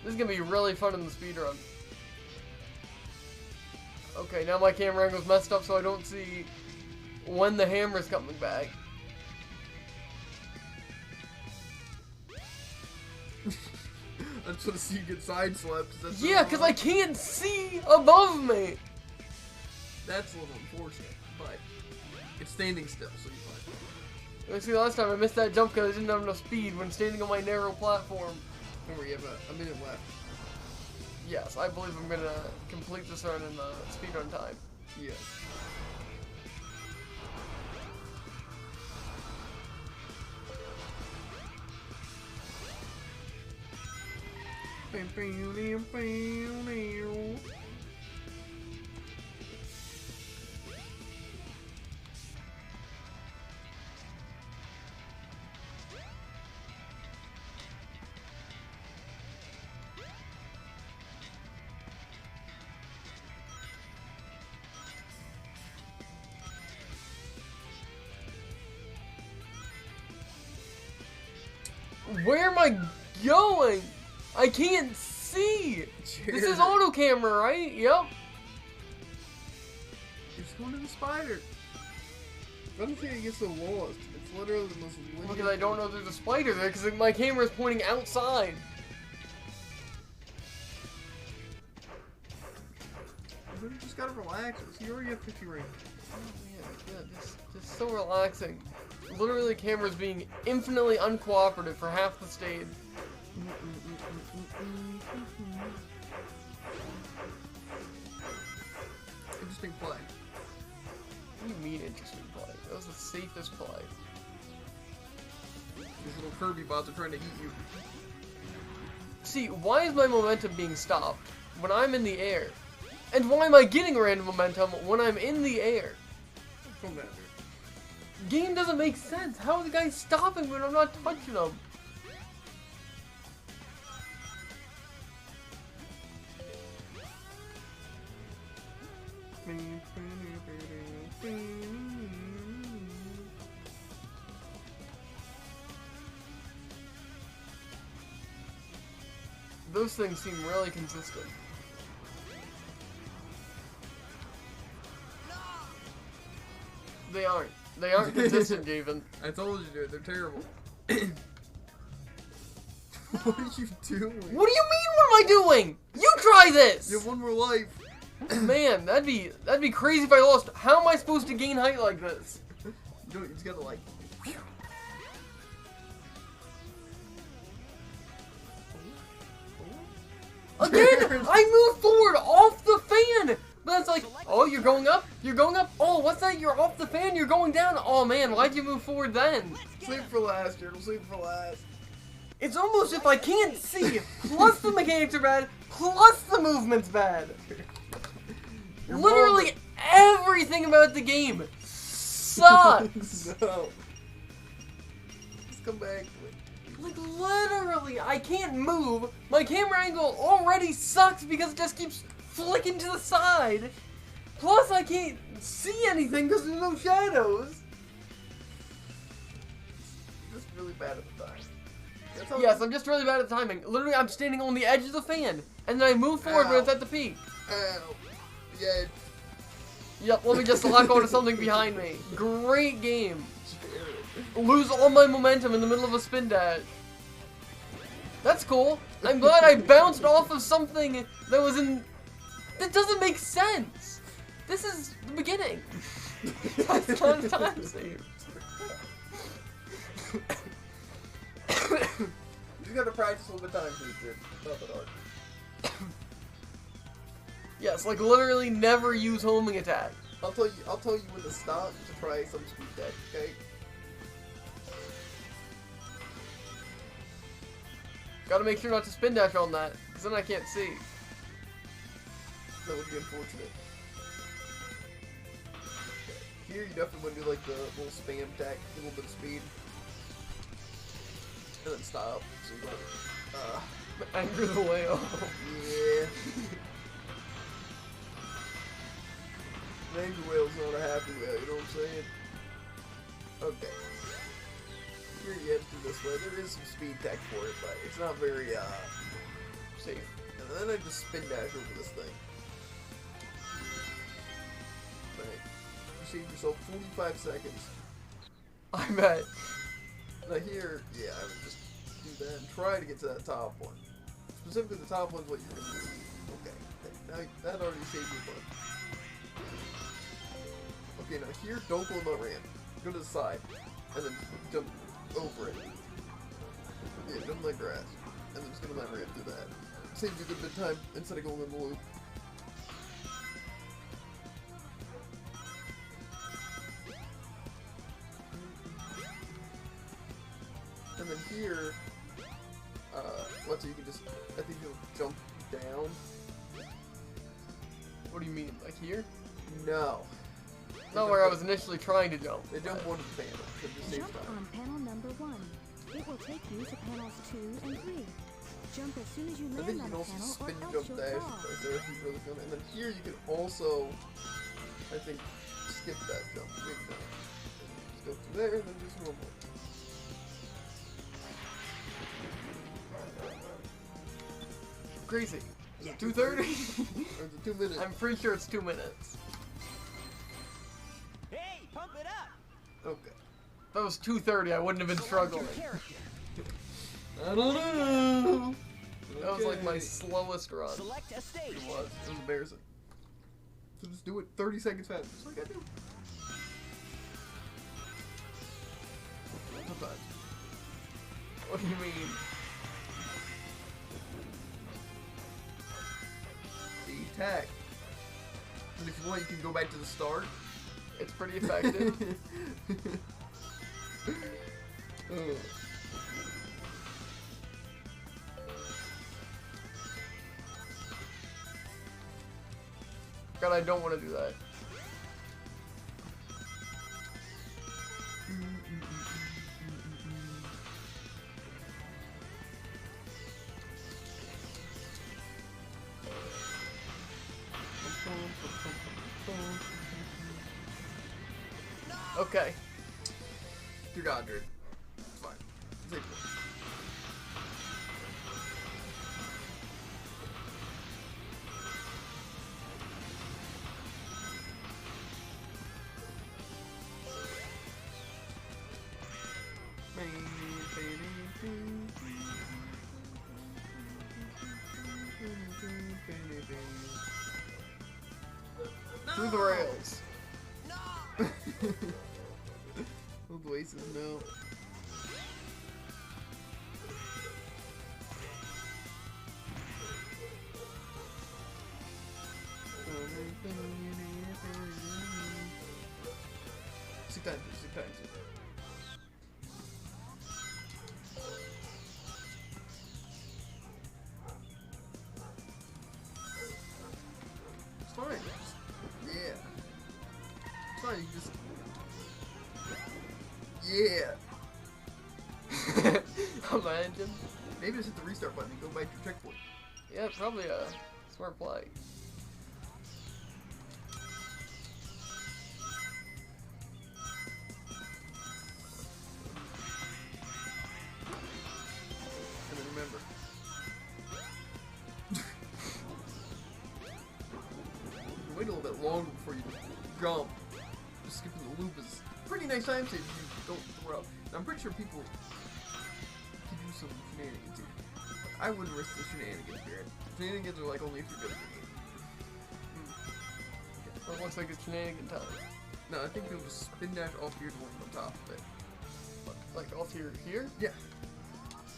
This is gonna be really fun in the speedrun. Okay, now my camera angle's messed up so I don't see when the hammer's coming back. I just want to see you get side slapped. Yeah, because I can't see above me. That's a little unfortunate, but it's standing still, so you're fine. You see, last time I missed that jump because I didn't have enough speed when standing on my narrow platform. Remember, you have a minute left. Yes, I believe I'm gonna complete this run in speedrun time. Yes. Where am I going? I can't see. This is auto camera, right? Yep. You're just going to the spider. I don't think I get so lost. It's literally the most linear. Because I don't know there's a spider there because my camera is pointing outside. You just gotta relax. You already have 50 rings. Oh man, yeah, just so relaxing. Literally, the camera's being infinitely uncooperative for half the stage. Interesting play. What do you mean interesting play? That was the safest play. These little Kirby bots are trying to eat you. See, why is my momentum being stopped when I'm in the air? And why am I getting random momentum when I'm in the air? Come back here. Game doesn't make sense. How are the guys stopping when I'm not touching them? Those things seem really consistent. They aren't. They aren't consistent, Javen. I told you, dude. They're terrible. What are you doing? What do you mean? What am I doing? You try this. You have one more life. Man, that'd be crazy if I lost. How am I supposed to gain height like this? You just gotta like. Again, I moved forward off the fan. But it's like, oh, you're going up? You're going up? Oh, what's that? You're off the fan, you're going down. Oh man, why'd you move forward then? Save for last, Turtle. Save for last. It's almost if I can't see, plus the mechanics are bad, plus the movement's bad. Literally everything about the game sucks. No. Just come back. Like, literally, I can't move. My camera angle already sucks because it just keeps flicking to the side. Plus, I can't see anything because there's no shadows. Just really bad at the time. Yes, I'm just really bad at timing. Literally, I'm standing on the edge of the fan, and then I move forward when it's at the peak. Ow. Yeah. Yep, let me just lock onto something behind me. Great game. Lose all my momentum in the middle of a spin dash. That's cool. I'm glad I bounced off of something that was in... That doesn't make sense. This is the beginning. That's not a time save. You gotta practice a little bit of time for this shit. Not that hard. Yes, like literally never use homing attack. I'll tell you when to stop to try some speed dash, okay? Gotta make sure not to spin dash on that, because then I can't see. That would be unfortunate. Here you definitely want to do like the little spam attack, a little bit of speed. And then stop. So you want Anger the whale. yeah. An angry whale's not a happy whale, you know what I'm saying? Okay. here you have to do this way. There is some speed tech for it, but it's not very safe. And then I just spin dash over this thing. Right. You save yourself 45 seconds. I bet. Now here, yeah, I would just do that and try to get to that top one. Specifically, the top one's what you're gonna do. Okay, now that already saved you a bunch. Okay, now here, don't go on the ramp. Go to the side, and then jump over it. Yeah, jump in that grass, and then just go to that ramp, do that. Saves you a good bit of time instead of going in the loop. And then here, so you can just, I think you'll jump down. What do you mean, like here? No. Not where I was initially trying to jump. They jump onto the panel. So just save Jump time. on panel number 1. It will take you to panels 2 and 3. Jump as soon as you I land think you on can a also panel spin or else jump you'll dash fall. right there if you really feel it. And then here you can also, I think, skip that jump. Maybe not. Just go through there and then just normal. Crazy. Is Yeah, it 2:30? Or is it 2 minutes? I'm pretty sure it's 2 minutes. Hey, pump it up. Okay. If that was 2:30, I wouldn't have been struggling. Your character. I don't know. That was like my Okay. slowest run. Select a stage. It was embarrassing. So just do it 30 seconds fast. Just like I do. Sometimes. What do you mean? The attack. And if you want, you can go back to the start. It's pretty effective. Oh. God, I don't want to do that. Okay. Dear God, dude. It's fine. It's April. Through the rails. Old Oasis, no. Sick time, sick time. It's fine. Yeah. It's fine, you just... Yeah. Imagine. Maybe just hit the restart button and go back to your checkpoint. Yeah, probably a smart play. And then remember. You wait a little bit longer before you jump. Just skipping the loop is a pretty nice time save if you don't throw up. And I'm pretty sure people can do some shenanigans here. I wouldn't risk the shenanigans here. Shenanigans are like only if you're good at the game. Well, it looks like it's shenanigan time. No, I think you'll just spin dash off here to land on top of it. Like off here? Yeah.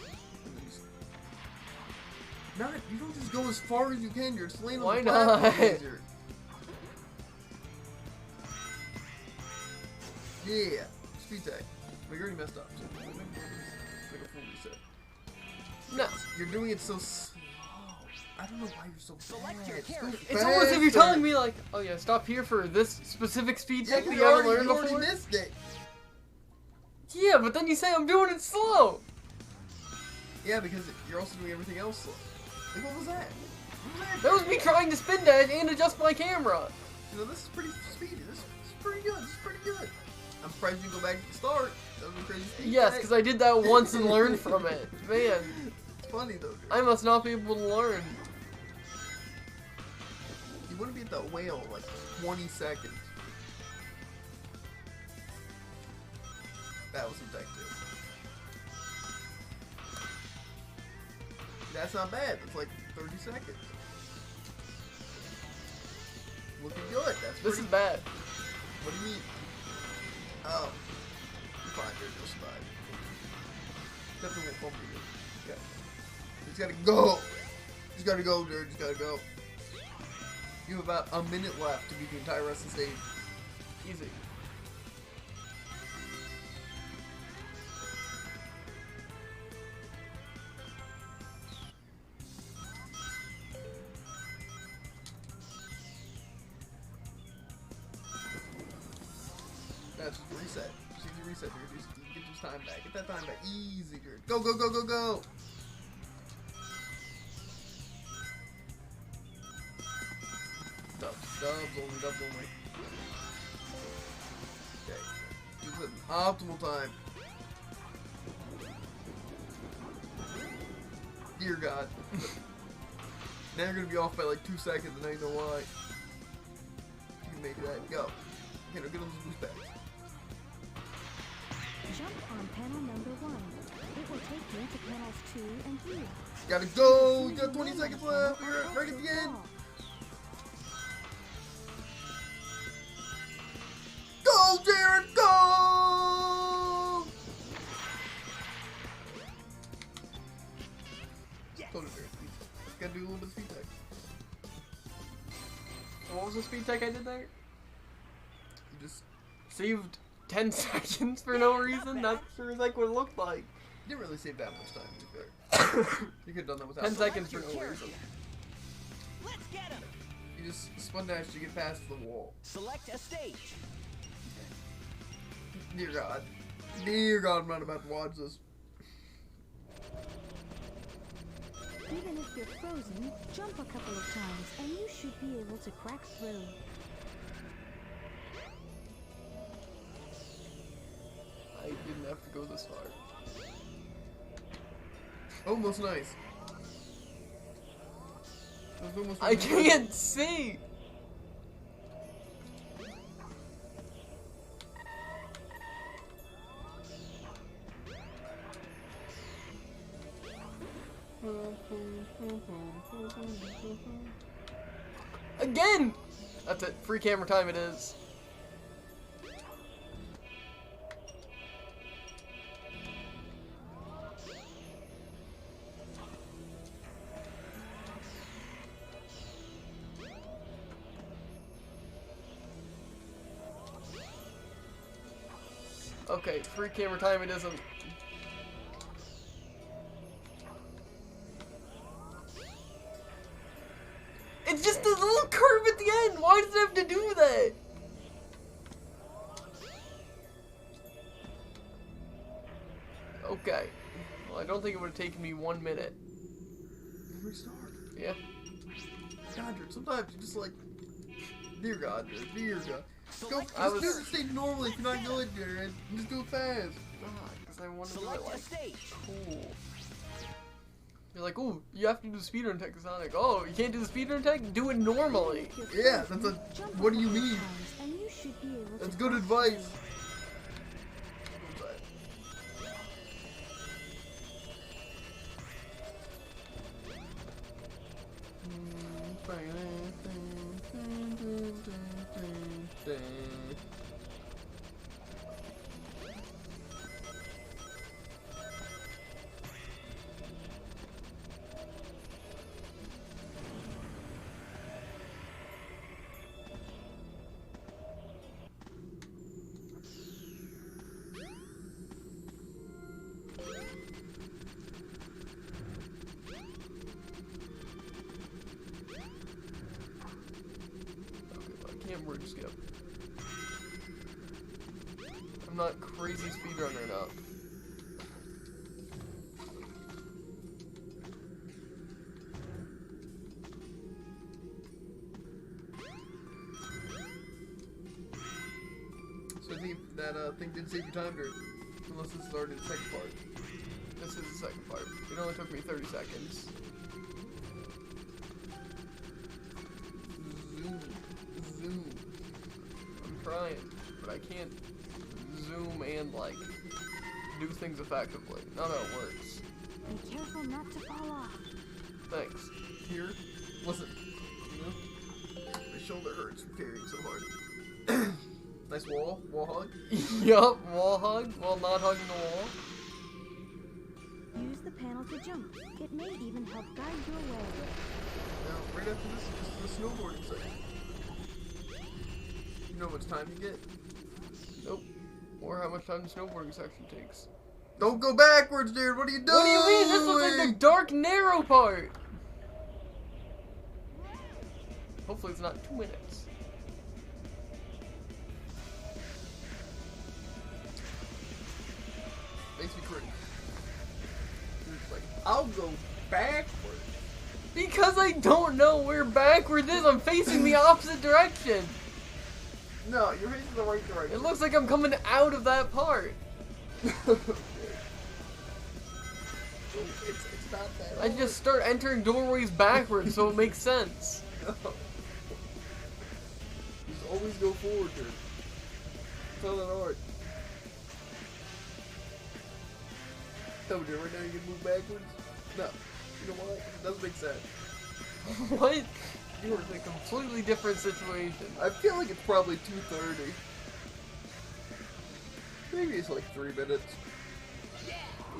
And then just... Not, you don't just go as far as you can, you're just laying on Why the platform not? easier. Yeah. Speed tag. But you already messed up, so make a full reset. No. You're doing it so slow. I don't know why you're so Select bad. your Just go character. It's almost as if you're faster. telling me like, oh yeah, stop here for this specific speed Yeah, tech that you you haven't already learned before. missed it. Yeah, but then you say I'm doing it slow. Yeah, because you're also doing everything else slow. Like, what was that? What was that? That was me trying to spin dash and adjust my camera. You know, this is pretty speedy. This is pretty good. This is pretty good. I'm surprised you go back to the start. That was a crazy speed Yes, check. because I did that once and learned from it. Man, It's funny though, dude. I must not be able to learn. You wouldn't be at the whale in like 20 seconds. That was some tech too. That's not bad. That's like 30 seconds. Looking good. That's This pretty. is bad. What do you mean? Oh. You're fine, dude. You'll survive. Definitely won't fumble you. Okay. You just gotta go. Just gotta go, dude. Just gotta go. You have about a minute left to beat the entire rest of the stage. Easy. That's just reset. Just easy reset, dude. Just get this time back. Get that time back. Easy, dude. Go, go, go, go, go. Dubs only, dubs only. Okay. Use it in optimal time. Dear God. Now you're gonna be off by like 2 seconds and I know why. You can make that. Go. Okay, now get on this boost back. Jump on panel number 1. It will take you to panels 2 and 3. Gotta go! You got 20 seconds left! You're right at the end! Go, Jared! Go! Yes. Go to Jared. Gotta do a little bit of speed tech. What was the speed tech I did there? You just Saved 10 seconds for no reason? That sure is like what it looked like. didn't really save that much time, to be fair. You could have done that without 10 seconds for no Select your reason. Let's get him. You just spun dash to get past the wall. Select a stage. Dear God. Dear God, I'm not about to watch this. Even if you're frozen, jump a couple of times and you should be able to crack through. I didn't have to go this far. Almost nice. That was almost I can't see! Again! That's it. Free camera time it is. Okay, free camera time it isn't. It's just a little curve at the end! Why does it have to do that? Okay. Well, I don't think it would have taken me 1 minute. Restart. Yeah. God, dude, sometimes you just like, dear God, dude, dear God. Go, I just was- do the stage normally if you're not good, Jared. Just do it fast. Because I want to do Select it a like stage. cool. You're like, oh, you have to do speedrun tech, Sonic. Oh, you can't do the speedrun tech? Do it normally. Even if you're Yeah, frozen, that's a- jump what do you couple of mean? times and you should be able That's to good crack advice. through. I can't word skip. I'm not crazy speedrunner enough. So I think that thing did save your time, dude. Unless this is already the second part. This is the second part. It only took me 30 seconds. Zoom. I'm trying, but I can't zoom and, like, do things effectively. Not how it works. Be careful not to fall off. Thanks. Here, listen. You know? My shoulder hurts from carrying so hard. Nice wall hug. Yup, wall hug while not hugging the wall. Use the panel to jump. It may even help guide your way. Now, right after this is the snowboarding section. You know how much time you get? Nope. Or how much time the snowboarding section takes. Don't go backwards, dude. What are you doing? What do you mean? This looks like the dark, narrow part. Hopefully it's not 2 minutes. Makes me cringe. It's like, I'll go backwards. Because I don't know where backwards is. I'm facing the opposite direction. No, you're facing the right direction. It looks like I'm coming out of that part. It's not that I hard. just start entering doorways backwards, so it makes sense. No. Just always go forward, dude. It's not that hard. Tell me, dude, right now you can move backwards? No. You know why? It doesn't make sense. What? You are in a completely different situation. I feel like it's probably 2:30. Maybe it's like 3 minutes.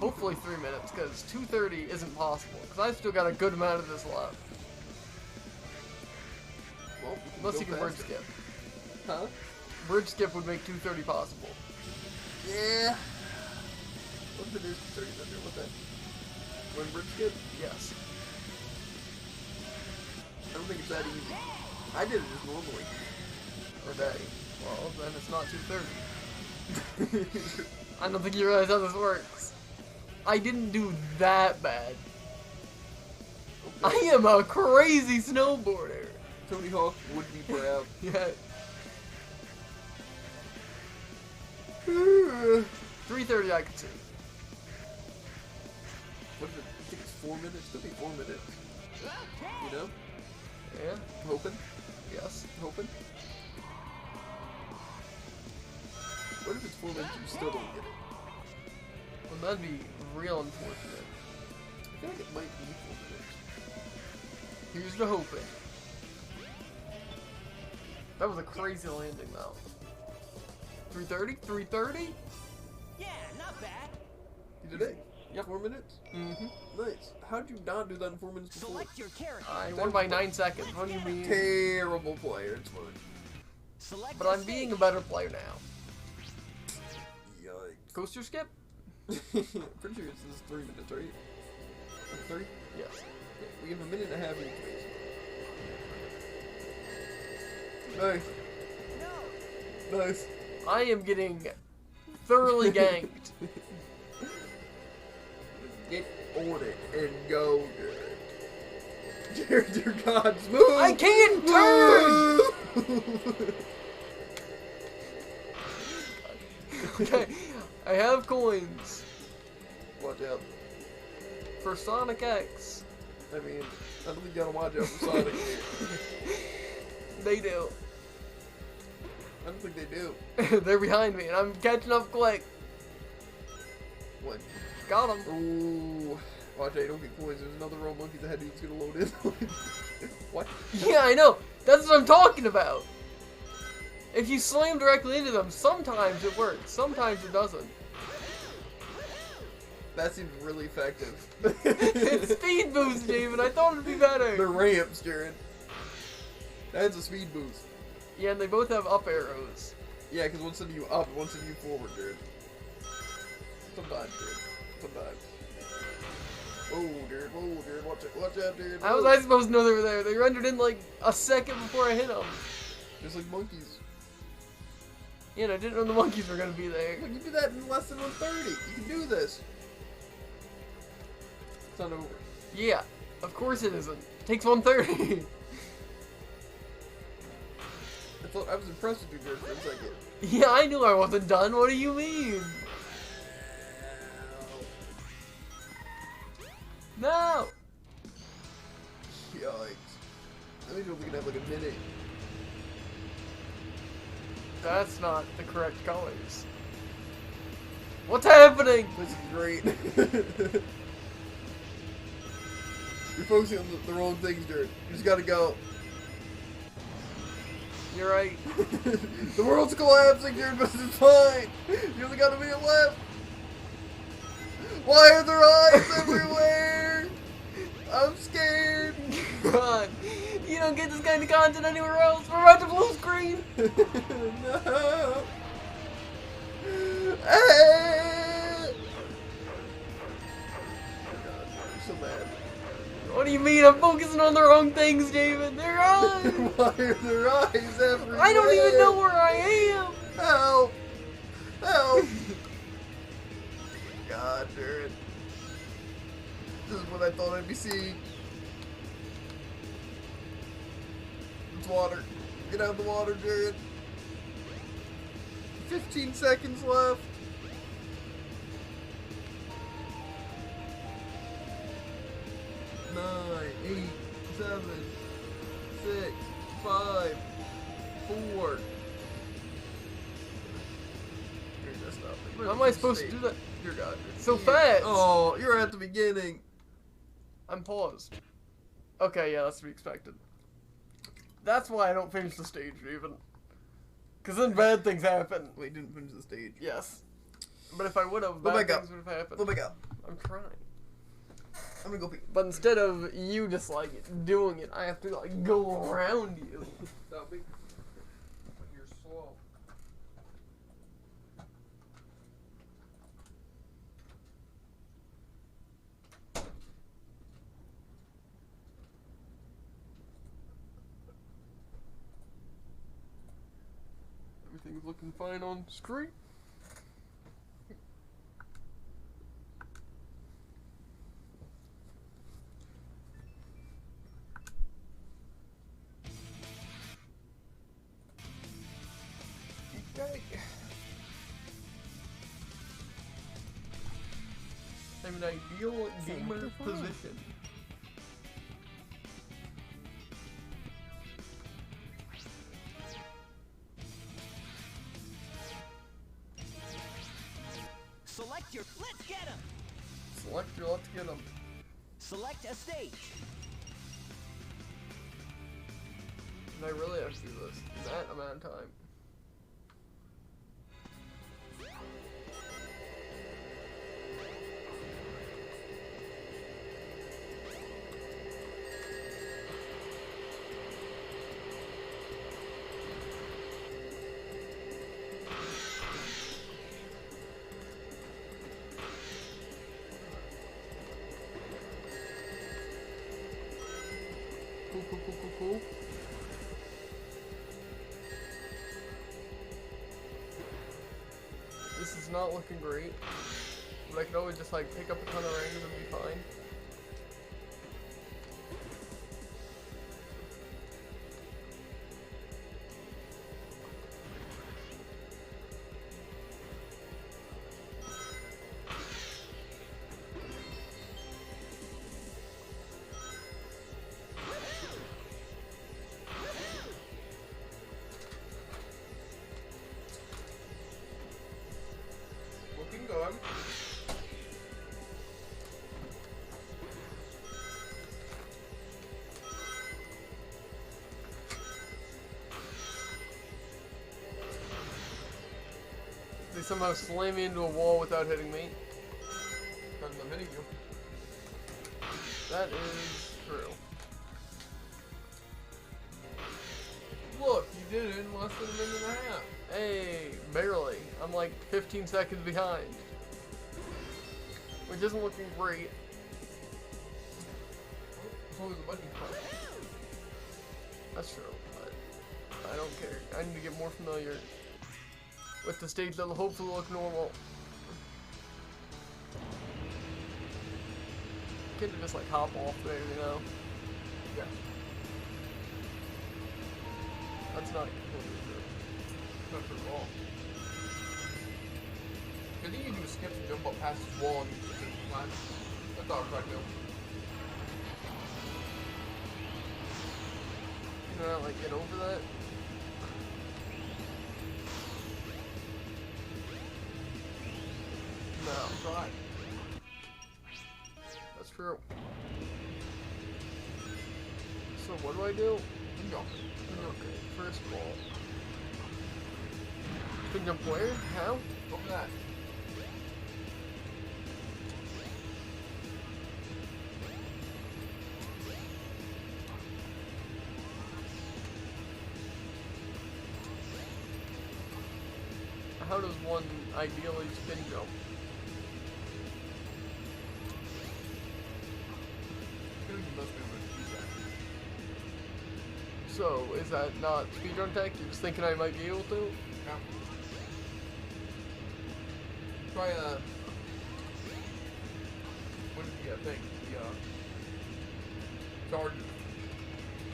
Hopefully 3 minutes, because 2:30 isn't possible. Because I've still got a good amount of this left. Well, Unless you go can bridge faster. skip. Huh? Bridge skip would make 2:30 possible. Yeah. What if it is 2:30 under? What's that? One bridge skip? Yes. I don't think it's that easy. I did it just normally. Okay. Well, then it's not 2:30. I don't think you realize how this works. I didn't do that bad. I am a crazy snowboarder. Tony Hawk would be proud. Yeah. 3:30 I could see. What is it? I think it's 4 minutes. Could be 4 minutes. You know? Yeah. Hoping. Yes. Hoping. What if it's 4 minutes and you still don't get it? Well, that'd be real unfortunate. I feel like it might be 4 minutes. Here's the hoping. That was a crazy landing, though. 3:30? 3:30? Yeah, not bad. You did it? Yep. 4 minutes? Mm-hmm. Nice. How'd you not do that in 4 minutes before? Select your character. I won by 9 seconds. What do you mean? Terrible player. It's fine. Select But a I'm being a stage. better player now. Yikes. Coaster skip? Pretty sure this is 3 minutes, right? 3? Yes. Yeah, we have a minute and a half each, basically. Nice. No. Nice. I am getting thoroughly ganked. Get on it and go, dude. Dear God, smooth! I can't turn! Okay, I have coins Watch out. for Sonic X. I mean, I don't think you gotta watch out for Sonic here. They do. I don't think they do. They're behind me, and I'm catching up quick. What? Got him. Ooh. Watch out, don't get coins. There's another row of monkeys ahead of you that's gonna load in. What? Yeah, I know. That's what I'm talking about. If you slam directly into them, sometimes it works. Sometimes it doesn't. That seems really effective. It's speed boost, David. I thought it'd be better. They're ramps, Jared. That's a speed boost. Yeah, and they both have up arrows. Yeah, because one's sending you up and one's sending you forward, Jared. Sometimes, Jared. Sometimes. Oh, Jared. Oh, Jared. Watch it. Watch out, Jared. How was I supposed to know they were there? They rendered in like a second before I hit them. Just like monkeys. Yeah, and I didn't know the monkeys were gonna be there. Look, you do that in less than 130. You can do this. It's not over. Yeah, of course it isn't. It takes 130. It's thought I was impressed with you there for a second. Yeah, I knew I wasn't done. What do you mean? No! Yikes. That means we're gonna have like a minute. That's not the correct colors. What's happening? This is great. You're focusing on the wrong things, Jared. You just gotta go. You're right. The world's collapsing, Jared, but it's fine. You only got a minute left. Why are there eyes everywhere? I'm scared. God, you don't get this kind of content anywhere else. We're about to blue screen. No. Ah. I'm so mad. What do you mean? I'm focusing on the wrong things, David. They're eyes. Why are there eyes everywhere? I don't even know where I am. Help! Help! God, Jared. This is what I thought I'd be seeing. It's water. Get out of the water, Jared. 15 seconds left. 9, 8, 7, 6, 5, 4. How am I supposed to do that? Dear God. So fast. Oh, you're at the beginning. I'm paused. Okay, yeah, that's to be expected. That's why I don't finish the stage, even. Because then bad things happen. Wait, you didn't finish the stage. Yes. But if I would have, Go bad back up. things would have happened. Go back up. I'm trying. I'm gonna go pee. But instead of you just, like, doing it, I have to, like, go around you. Stop me. You're slow. Everything's looking fine on screen. Okay. I'm an ideal gamer position. Select your. Let's get him. Select your, let's get them. Select a stage. And I really have to do this in that amount of time. Cool. This is not looking great, but I could always just like pick up a ton of rings and be fine. Looking good. They somehow slam me into a wall without hitting me. Because I'm hitting you. That is true. Look, you did it in less than a minute and a half. Hey, barely. I'm like 15 seconds behind. Which isn't looking great. As long as the button press. That's true, but I don't care. I need to get more familiar with the stage that'll hopefully look normal. Can't you just like hop off there, you know? Yeah. I'd That's not completely true. Not true at all. Good thing you do skip and jump up past this wall and you just climb. That's all I was trying to do. You know how to, like, get over that? No. Try. That's true. So what do I do? Spin jump. Okay, first of all. Spin jump where? How? Go for that. How does one ideally spin jump? I feel like you must be able to use that. So, is that not speedrun tech? You're just thinking I might be able to? Yeah. Try what is the thing? The charges.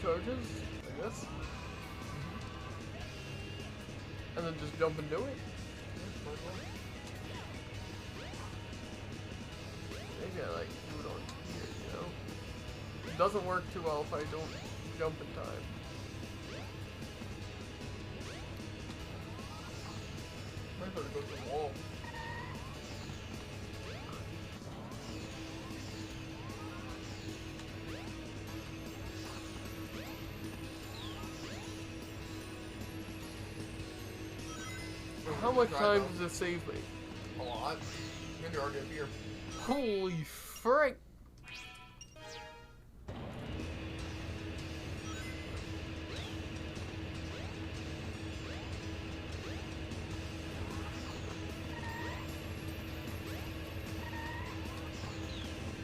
Charges, I guess. And then just jump and do it? Maybe I like do it on here, you know? It doesn't work too well if I don't jump in time. Might better go through the wall. How much Try time though. does it save me? A lot. And you're already up here. Holy frick!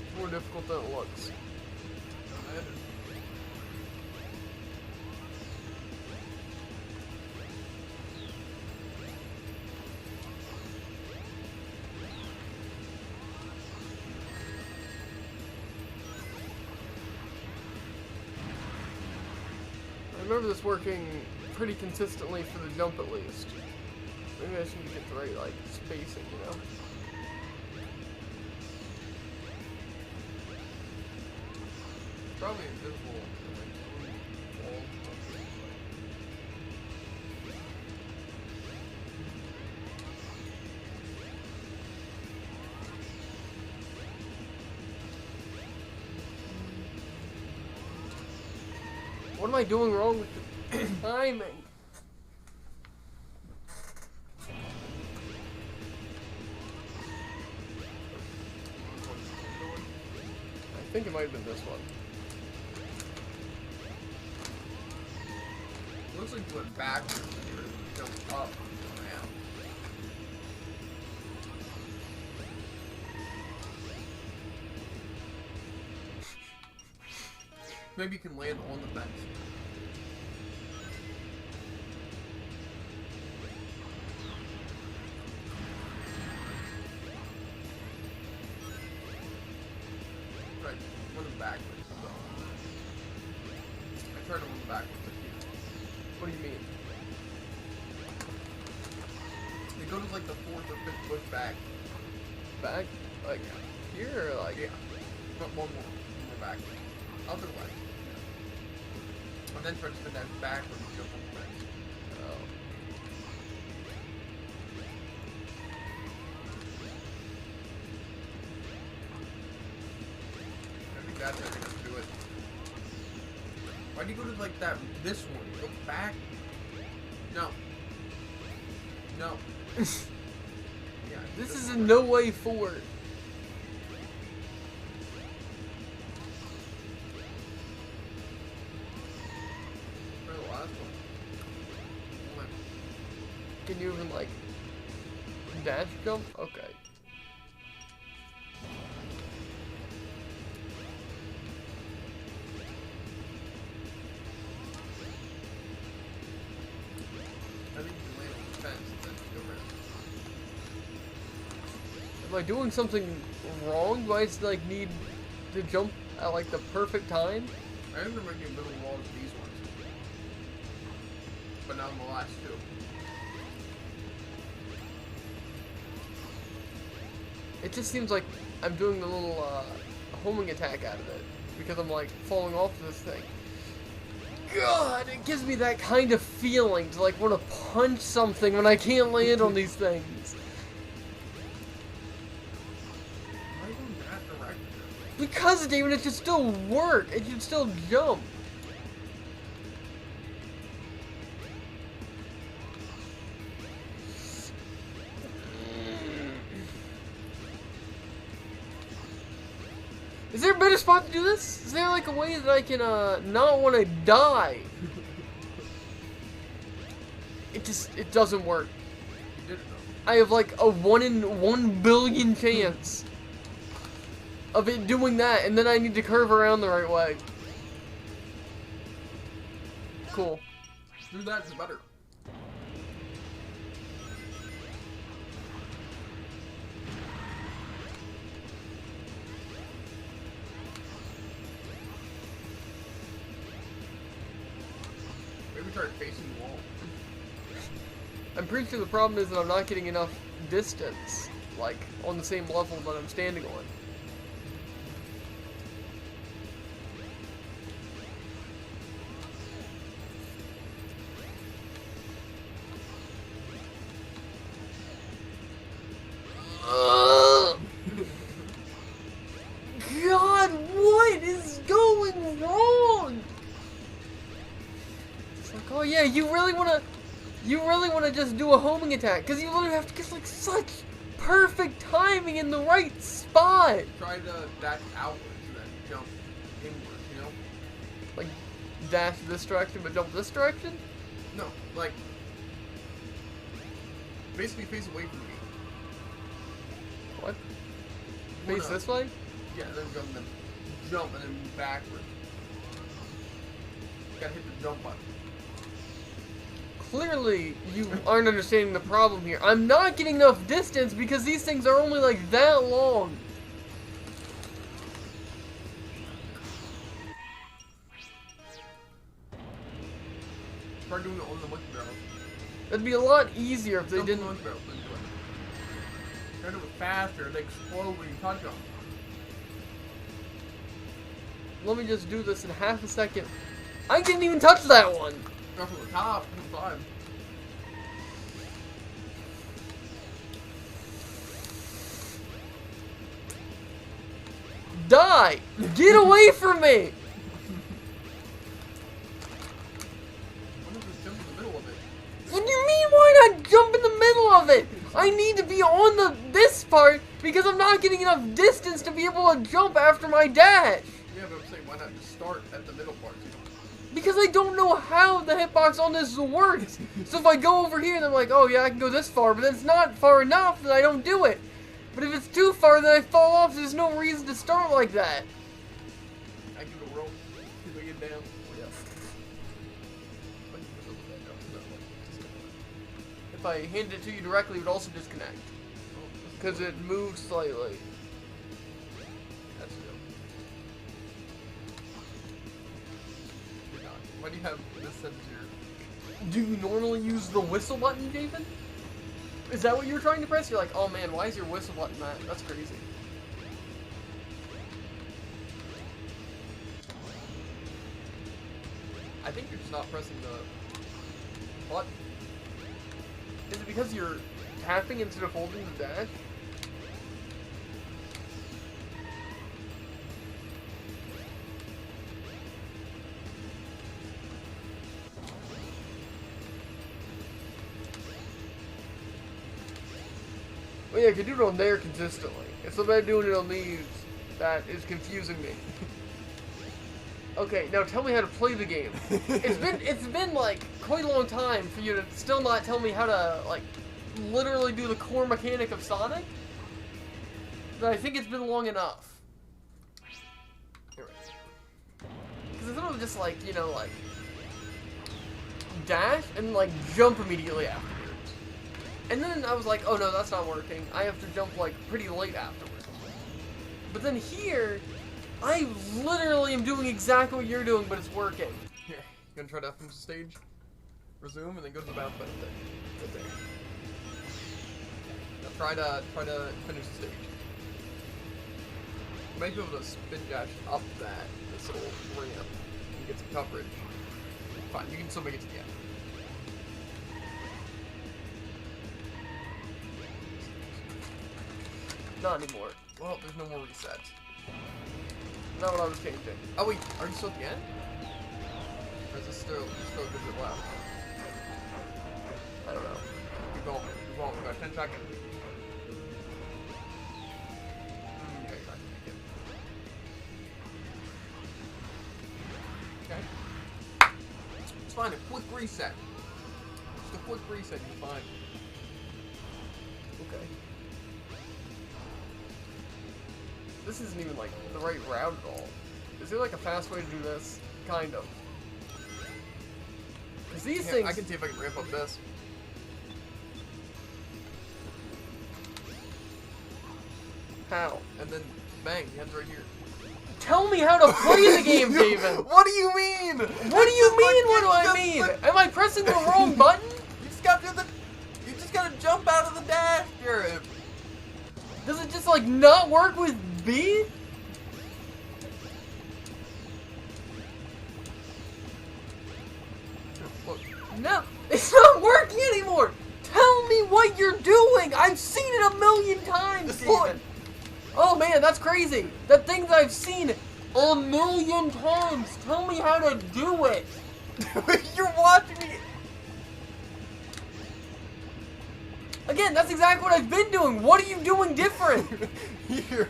It's more difficult than it looks. I remember this working pretty consistently for the jump at least. Maybe I just need to get the right, like, spacing, you know? Probably invisible. Like, wall. What am I doing wrong with the timing? I think it might have been this one. Looks like you went backwards and you jumped up and down. Maybe you can land on the fence. Right, went backwards. I tried to move backwards. What do you mean? It goes like the fourth or fifth foot back. Back? Like, here or like... Yeah. But one more back. Other way. And then try to spin that backwards and jump on the fence. Oh. I think that's how you're gonna do it. Why do you go to like that, this one? Go back? No. No. Yeah. This is in no way forward. For the last one. Can you even like dash jump? Okay. I think you can land on the fence and then just go around. Am I doing something wrong? Do I just like need to jump at like the perfect time? I think there might be a middle wall to these ones. but not in the last two. It just seems like I'm doing the little homing attack out of it because I'm like falling off this thing. God, it gives me that kind of feeling to like want to punch something when I can't land on these things. Why go in that direction? Because, David, it should still work. It should still jump. Is there a better spot to do this? Is there like a way that I can not want to die? It doesn't work. You did it though. I have like a 1 in 1 billion chance of it doing that, and then I need to curve around the right way. Cool. Do that, it's better. Maybe try facing the wall. I'm pretty sure the problem is that I'm not getting enough distance, like on the same level that I'm standing on. God, what is going wrong? It's like, oh yeah, you really wanna just do a homing attack, because you literally have to get like such perfect timing in the right spot. Try to dash outwards and then jump inwards, you know? Like dash this direction but jump this direction? No, like basically face away from me. What? Or Face no. this way? Yeah, then jump and then move backwards. Gotta hit the jump button. Clearly, you aren't understanding the problem here. I'm not getting enough distance because these things are only like that long. Try doing it on the monkey barrel. It'd be a lot easier if they Jump on didn't. the monkey barrel, then do it. Try to do it faster, they explode when you touch them. Let me just do this in half a second. I didn't even touch that one. Not from the top, from the side. Die! Get away from me! Why don't you just jump in the middle of it? What do you mean, why not jump in the middle of it? I need to be on this part because I'm not getting enough distance to be able to jump after my dash. Yeah, but I'm saying why not just start at the middle part? Because I don't know how the hitbox on this works. So if I go over here and I'm like, oh yeah, I can go this far, but then it's not far enough, then I don't do it. But if it's too far, then I fall off, so there's no reason to start like that. I do the rope. Keep it down. If I hand it to you directly, it would also disconnect. Because it moves slightly. That's good. Why do you have this sense here? Do you normally use the whistle button, David? Is that what you were trying to press? You're like, oh man, why is your whistle button that? That's crazy. I think you're just not pressing the button. Is it because you're tapping instead of holding the dash? Well, yeah, I can do it on there consistently. It's about doing it on these that is confusing me. Okay, now tell me how to play the game. It's been like quite a long time for you to still not tell me how to like literally do the core mechanic of Sonic. But I think it's been long enough. Because it's literally just like, you know, like dash and like jump immediately afterwards. And then I was like, oh no, that's not working. I have to jump like pretty late afterwards. But then here, I literally am doing exactly what you're doing, but it's working. Here, you gonna try to F the stage? resume, and then go to the bounce button thing. Right there. Now try to finish the stage. You might be able to spin dash up this little ramp and get some coverage. Fine, you can still make it to the end. Not anymore. Well, there's no more resets. Not what I was changing. Oh wait, are you still at the end? Or is this still a good bit left? I don't know. Keep going. Keep going. We got 10 seconds. Okay, you're not gonna make it. Okay. It's fine. A quick reset. Just a quick reset. You're fine. Okay. This isn't even like the right route at all. Is there like a fast way to do this? Kind of. Because these things. I can see if I can ramp up this. How? And then bang, the end's right here. Tell me how to play the game, David! What do you mean? What do you mean? What do I mean? Am I pressing the wrong button? You just gotta jump out of the dash, Jared. Does it just like not work with B? Look, no, it's not working anymore. Tell me what you're doing. I've seen it a million times. Look. Oh man, that's crazy. That thing that I've seen a million times. Tell me how to do it. You're watching me. Again, that's exactly what I've been doing. What are you doing different? Here.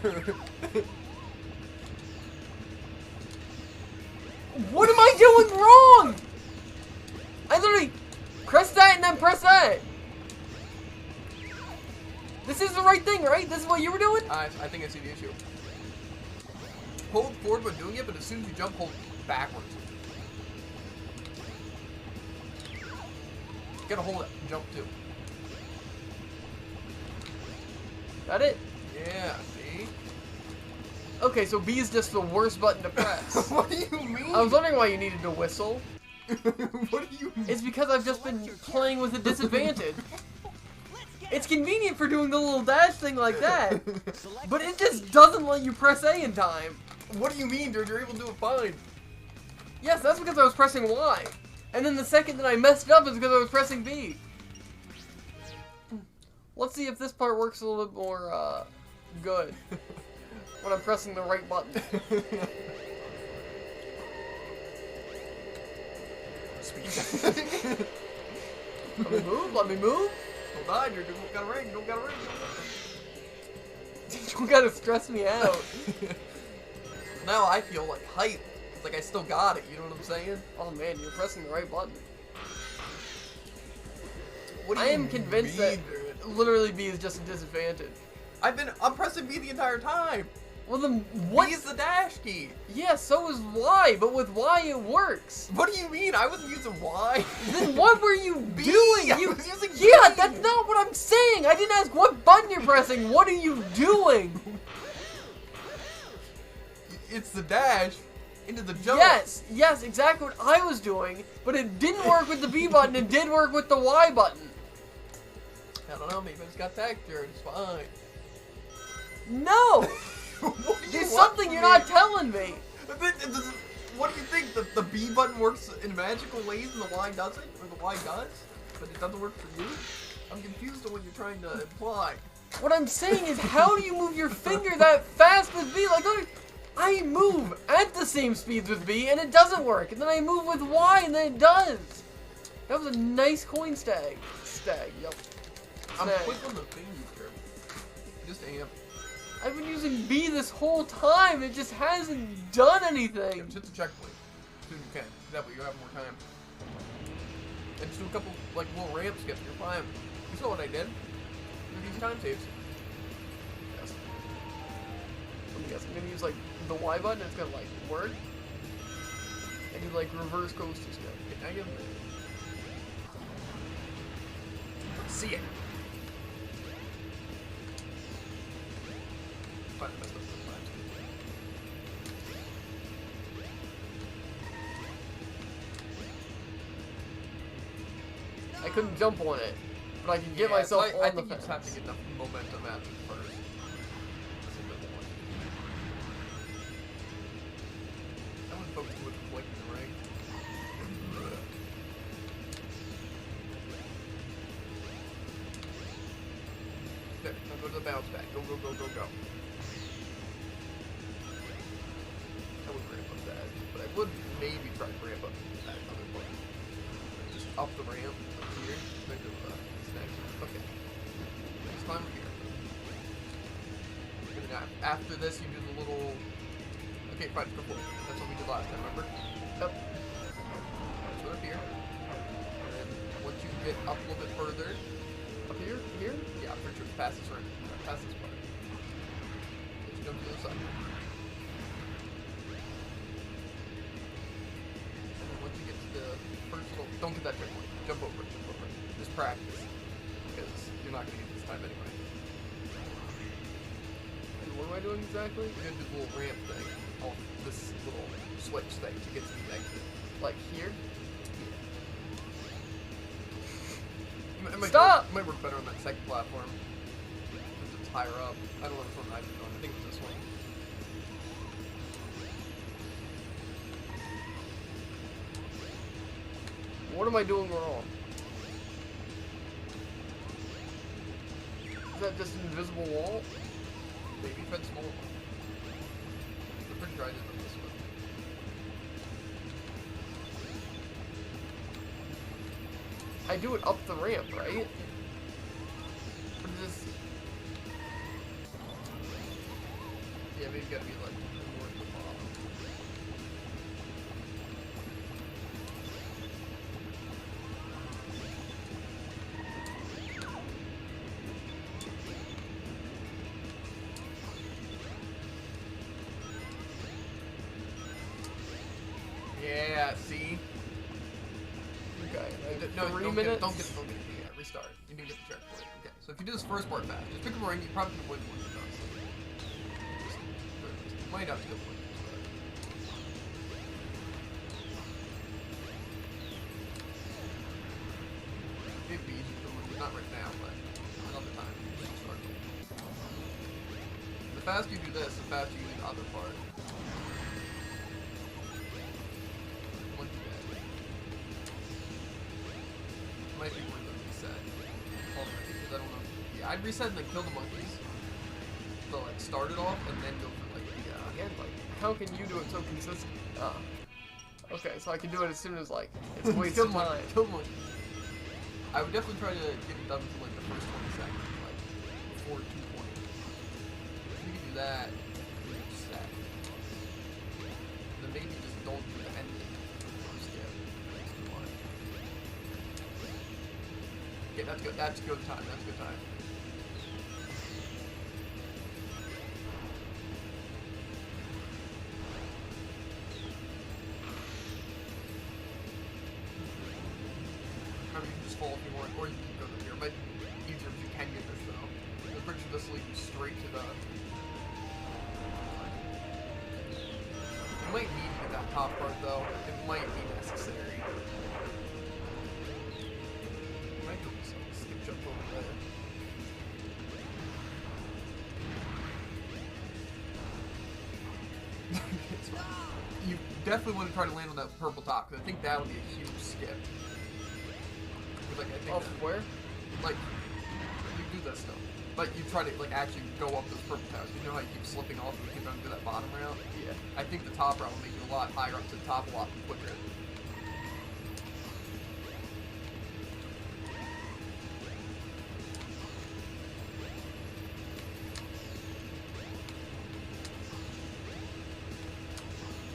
What am I doing wrong? I literally press that and then press that. This is the right thing, right? This is what you were doing? I think I see the issue. Hold forward when doing it, but as soon as you jump, hold backwards. You gotta hold it and jump too. Got it? Yeah, see? Okay, so B is just the worst button to press. What do you mean? I was wondering why you needed to whistle. What do you mean? It's because I've just been playing with a disadvantage. It's convenient for doing the little dash thing like that, but it just doesn't let you press A in time. What do you mean, dude? You're able to do it fine. Yes, that's because I was pressing Y. And then the second that I messed up is because I was pressing B. Let's see if this part works a little bit more, good. When I'm pressing the right button. Let me move, let me move. Hold on, you don't gotta ring, don't gotta ring. You don't gotta stress me out. Now I feel like hype. It's like I still got it, you know what I'm saying? Oh man, you're pressing the right button. What do you am convinced that literally B is just a disadvantage. I'm pressing B the entire time. Well then what? B is the dash key. Yeah, so is Y, but with Y it works. What do you mean? I wasn't using Y. Then what were you doing? I was using B. That's not what I'm saying. I didn't ask what button you're pressing. What are you doing? It's the dash into the jump. Yes, exactly what I was doing, but it didn't work with the B button. It did work with the Y button. I don't know, maybe it's got texture. It's fine. No! There's something you're not telling me. What do you think? The B button works in magical ways and the Y doesn't? Or the Y does? But it doesn't work for you? I'm confused on what you're trying to imply. What I'm saying is, how do you move your finger that fast with B? Like, I move at the same speeds with B and it doesn't work. And then I move with Y and then it does. That was a nice coin stag. Yep. I'm quick on the fingers here. Just amp. I've been using B this whole time. It just hasn't done anything. Yeah, just hit the checkpoint as soon as you can. That way you have more time. And just do a couple like little ramp skips. You're fine. You saw what I did. Look at these time saves. Yes. Let me guess. I'm gonna use like the Y button. It's gonna like work. And do like reverse coaster step. Okay, now you have see it. Fine, I messed up this time. I couldn't jump on it, but I can get Yeah, myself so on I the think you just have to fence. get enough momentum at it first. That's a bit more. I wouldn't focus too much on flicking the ring. There, now go to the bounce back. Go, go, go, go, go. I wouldn't ramp up that, but I would maybe try to ramp up that other part. Just up the ramp up here. Maybe snack. Okay. Let's climb up here. And then after this, you do the little. Okay, fine, go for it. That's what we did last time, remember? Yep. So up here. And then once you get up a little bit further, up here, here? Yeah, I'm pretty sure it's past this right. Past this part. Let's jump to the other side. And then once you get to the first little, don't get that checkpoint. Jump over it, jump over it. Just practice. Because you're not going to get this time anyway. And what am I doing exactly? You're going to do the little ramp thing. Oh, this little switch thing to get to the exit. Like here? Yeah. It might Stop! Work, might work better on that second platform. Because it's higher up. I don't know which one I've been on. I think it's this one. What am I doing wrong? Is that just an invisible wall? Maybe if it's smaller. I'm pretty sure I did on this one. I do it up the ramp, right? Or just... Yeah, maybe you gotta be like more at the bottom. Yeah, see? Okay, like No, 3 don't minutes? Don't get it. Yeah, restart. You didn't get the checkpoint. Okay, so if you do this first part fast, just pick a ring, you probably can win once you're done. You might have to go for it. It'd be easy to win, not right now, but another time. You should start. The faster you do this, the faster you do the other part. Once you get it. Might be worth a reset already, because I don't know. Yeah, I'd reset and then kill the monkeys to like start it off, and then go for like the Again, like, how can you do it so consistent? Okay, so I can do it as soon as, like, it's wasted time. Kill monkeys. I would definitely try to get it done to like the first 20 seconds, like before 220. If you can do that, you're set. Then maybe just don't do the ending first skip. It's too much. Okay, that's good. That's good time. That's good time. I mean, you can just fall if you want, or you can go to here. But easier if you can get this though. I'm pretty sure this leads you straight to the. You might need to get that top part though. It might be necessary. You might do some skip jump over there. You definitely want to try to land on that purple top, because I think that would be a huge skip. Like, I think Off that, where? like, you do this stuff. Like, you try to, like, actually go up those purple towers. You know how you keep slipping off and you keep trying to do that bottom route? Yeah. I think the top route will make you a lot higher up to the top a lot quicker.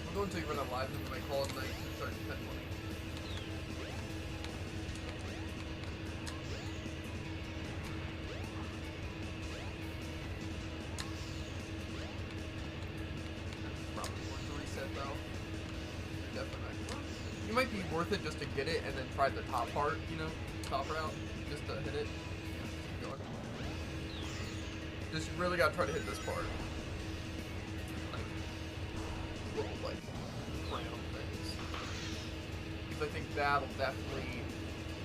We'll go until you run out of lives, and we might call it night and start 10:20. Probably worth the reset though. You're definitely not gonna. You might be worth it just to get it and then try the top part, you know, top route, just to hit it. Yeah, keep going. Just really gotta try to hit this part. Like, little like round things. Because I think that'll definitely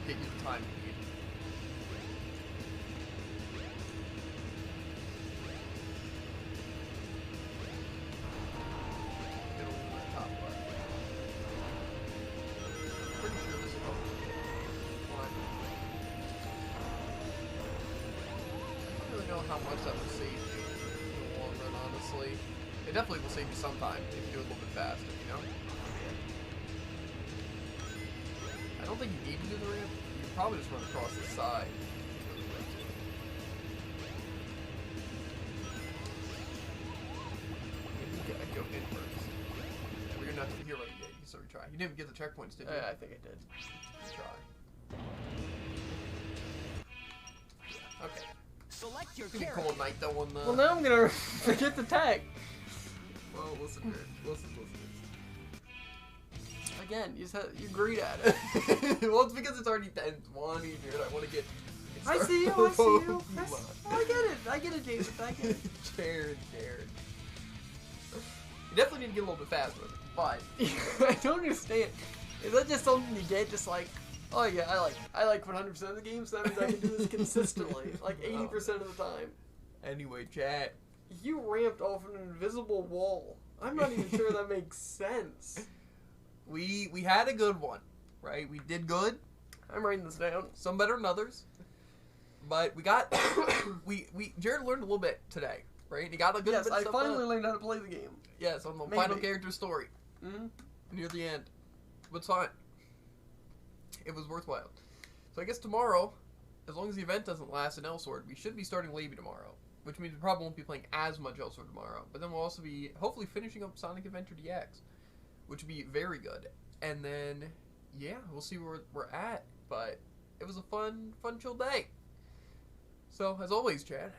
get you the time you need. Get over that top part. Pretty sure this is one. I don't really know how much that would save you in the long run, honestly. It definitely will save you some time if you do it a little bit faster, you know? I don't think you need to do the ramp. You can probably just run across the side. Maybe you gotta go in first. We're gonna have to hear what you did. You can still retry. You didn't even get the checkpoints, did you? I think I did. Try. Okay. Select your It's gonna be character. cold night though on the... Well, now I'm gonna forget the tag. Well, listen, dude. Listen. Again, you agreed at it. Well, it's because it's already 10-1 easier, and I want to get... I see you, I see you. I get it, Jason, I get it. Jared. You definitely need to get a little bit faster with it, but... I don't understand. Is that just something you get just like, oh yeah, I like 100% of the games, so that means I can do this consistently, like 80% of the time. Anyway, chat. You ramped off an invisible wall. I'm not even sure that makes sense. We had a good one, right? We did good. I'm writing this down. Some better than others. But we got... Jared learned a little bit today, right? He got a good Yes, bit of I stuff finally done. learned how to play the game. Yes, on the Maybe. final character story. Mm-hmm. Near the end. But it's fine. It was worthwhile. So I guess tomorrow, as long as the event doesn't last in Elsword, we should be starting Levy tomorrow. Which means we probably won't be playing as much Elsword tomorrow. But then we'll also be hopefully finishing up Sonic Adventure DX. Which would be very good. And then, yeah, we'll see where we're at. But it was a fun chill day. So, as always, Chad,